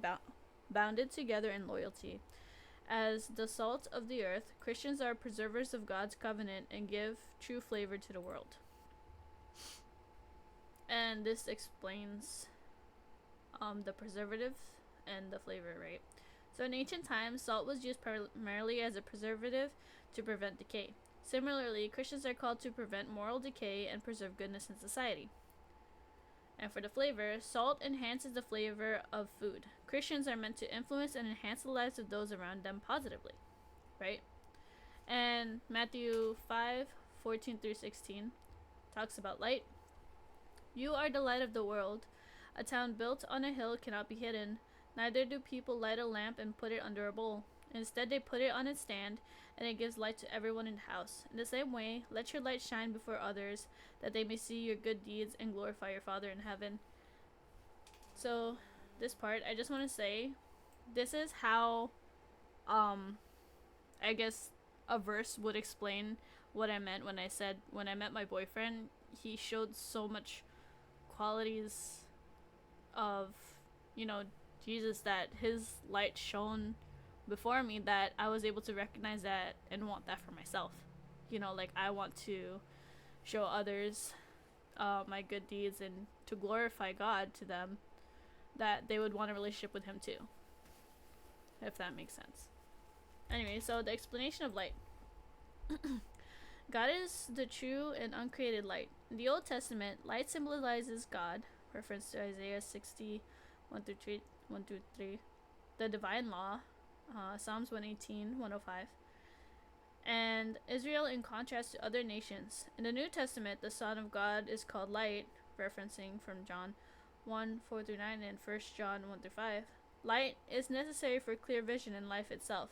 bounded together in loyalty. As the salt of the earth, Christians are preservers of God's covenant and give true flavor to the world. And this explains the preservative and the flavor, right? So in ancient times, salt was used primarily as a preservative to prevent decay. Similarly, Christians are called to prevent moral decay and preserve goodness in society. And for the flavor, salt enhances the flavor of food. Christians are meant to influence and enhance the lives of those around them positively, right? And Matthew 5:14 through 16 talks about light. You are the light of the world. A town built on a hill cannot be hidden. Neither do people light a lamp and put it under a bowl. Instead, they put it on its stand, and it gives light to everyone in the house. In the same way, let your light shine before others, that they may see your good deeds and glorify your Father in heaven. So, this part, I just want to say, this is how, I guess, a verse would explain what I meant when I said, when I met my boyfriend, he showed so much qualities of, you know, Jesus, that his light shone before me, that I was able to recognize that and want that for myself. You know, like I want to show others my good deeds and to glorify God to them, that they would want a relationship with him too, if that makes sense. Anyway, so the explanation of light. God is the true and uncreated light. In the Old Testament, light symbolizes God, reference to Isaiah 60, 1 through 3, the divine law, Psalms 118, 105, and Israel in contrast to other nations. In the New Testament, the Son of God is called light, referencing from John 1, 4 through 9, and 1 John 1 through 5. Light is necessary for clear vision in life itself.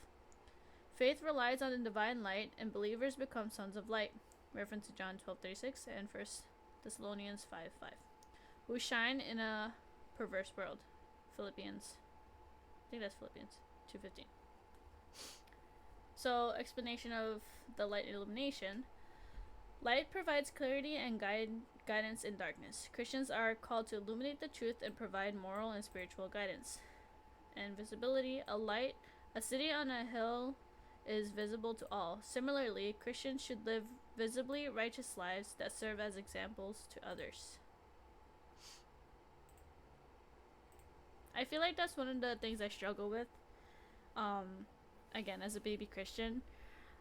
Faith relies on the divine light, and believers become sons of light, reference to John 12:36 and 1 Thessalonians 5:5, who shine in a perverse world, Philippians 2:15. So, explanation of the light illumination. Light provides clarity and guidance in darkness. Christians are called to illuminate the truth and provide moral and spiritual guidance. And visibility. A city on a hill is visible to all. Similarly, Christians should live visibly righteous lives that serve as examples to others. I feel like that's one of the things I struggle with. Again, as a baby Christian,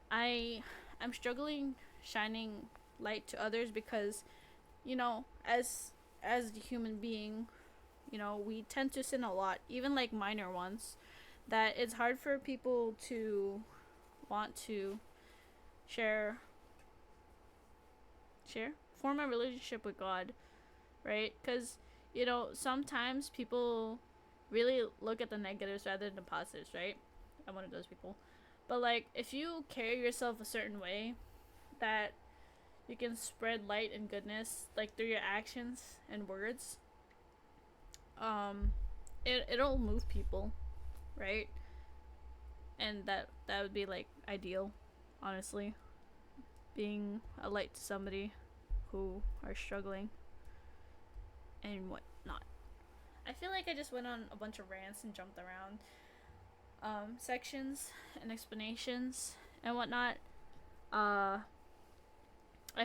I'm struggling shining light to others because, you know, as the human being, you know, we tend to sin a lot, even like minor ones, that it's hard for people to want to form a relationship with God, right? Because, you know, sometimes people really look at the negatives rather than the positives, right? I'm one of those people. But like, if you carry yourself a certain way, that you can spread light and goodness like through your actions and words, it'll move people, right? And that would be like ideal, honestly, being a light to somebody who are struggling and whatnot. I feel like I just went on a bunch of rants and jumped around sections and explanations and whatnot. I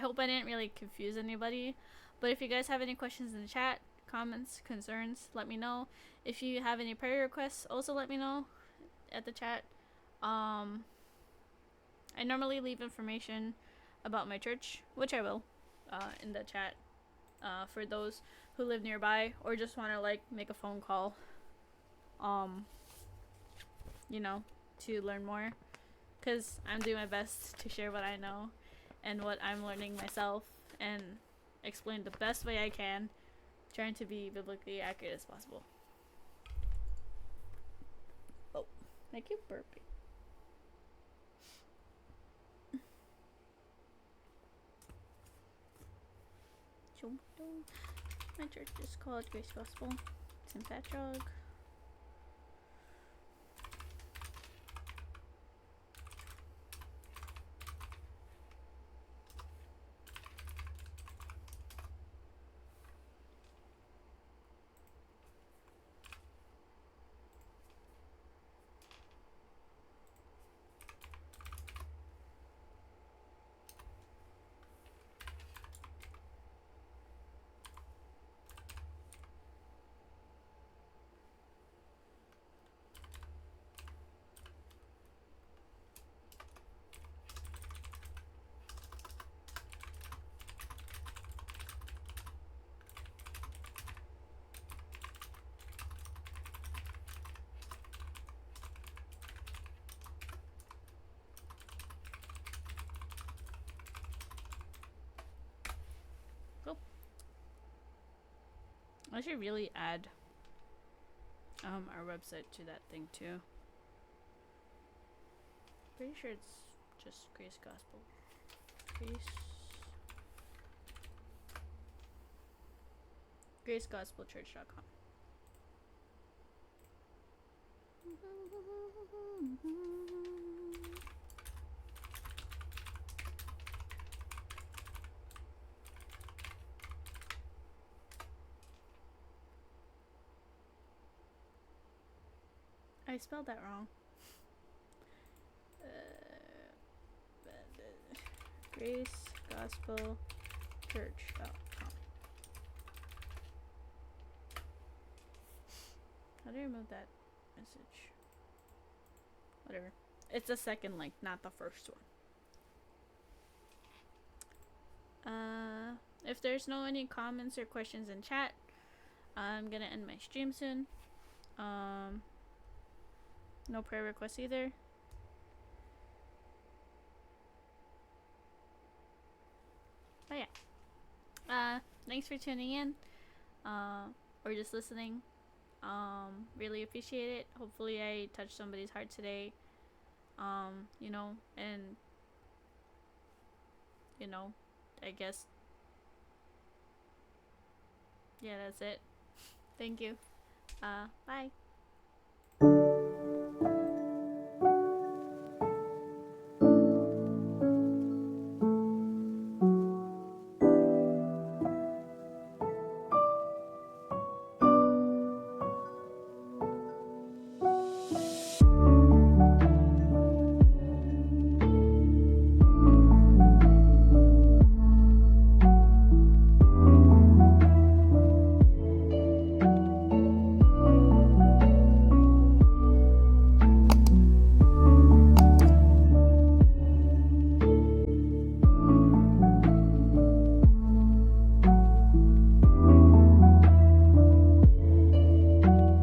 hope I didn't really confuse anybody, But if you guys have any questions in the chat, comments, concerns, let me know. If you have any prayer requests, also let me know at the chat. I normally leave information about my church, which I will, in the chat, for those who live nearby or just want to like make a phone call, you know, to learn more, because I'm doing my best to share what I know and what I'm learning myself and explain the best way I can, trying to be biblically accurate as possible. Oh, thank you, burpee. My church is called Grace Gospel. It's in Patchogue. I should really add our website to that thing too. Pretty sure it's just Grace Gospel. GraceGospelChurch.com. I spelled that wrong. GraceGospelChurch.com. How do I remove that message? Whatever. It's the second link, not the first one. If there's no any comments or questions in chat, I'm gonna end my stream soon. No prayer requests either. But yeah. Thanks for tuning in. Or just listening. Really appreciate it. Hopefully I touched somebody's heart today. You know, and you know, I guess yeah, that's it. Thank you. Bye.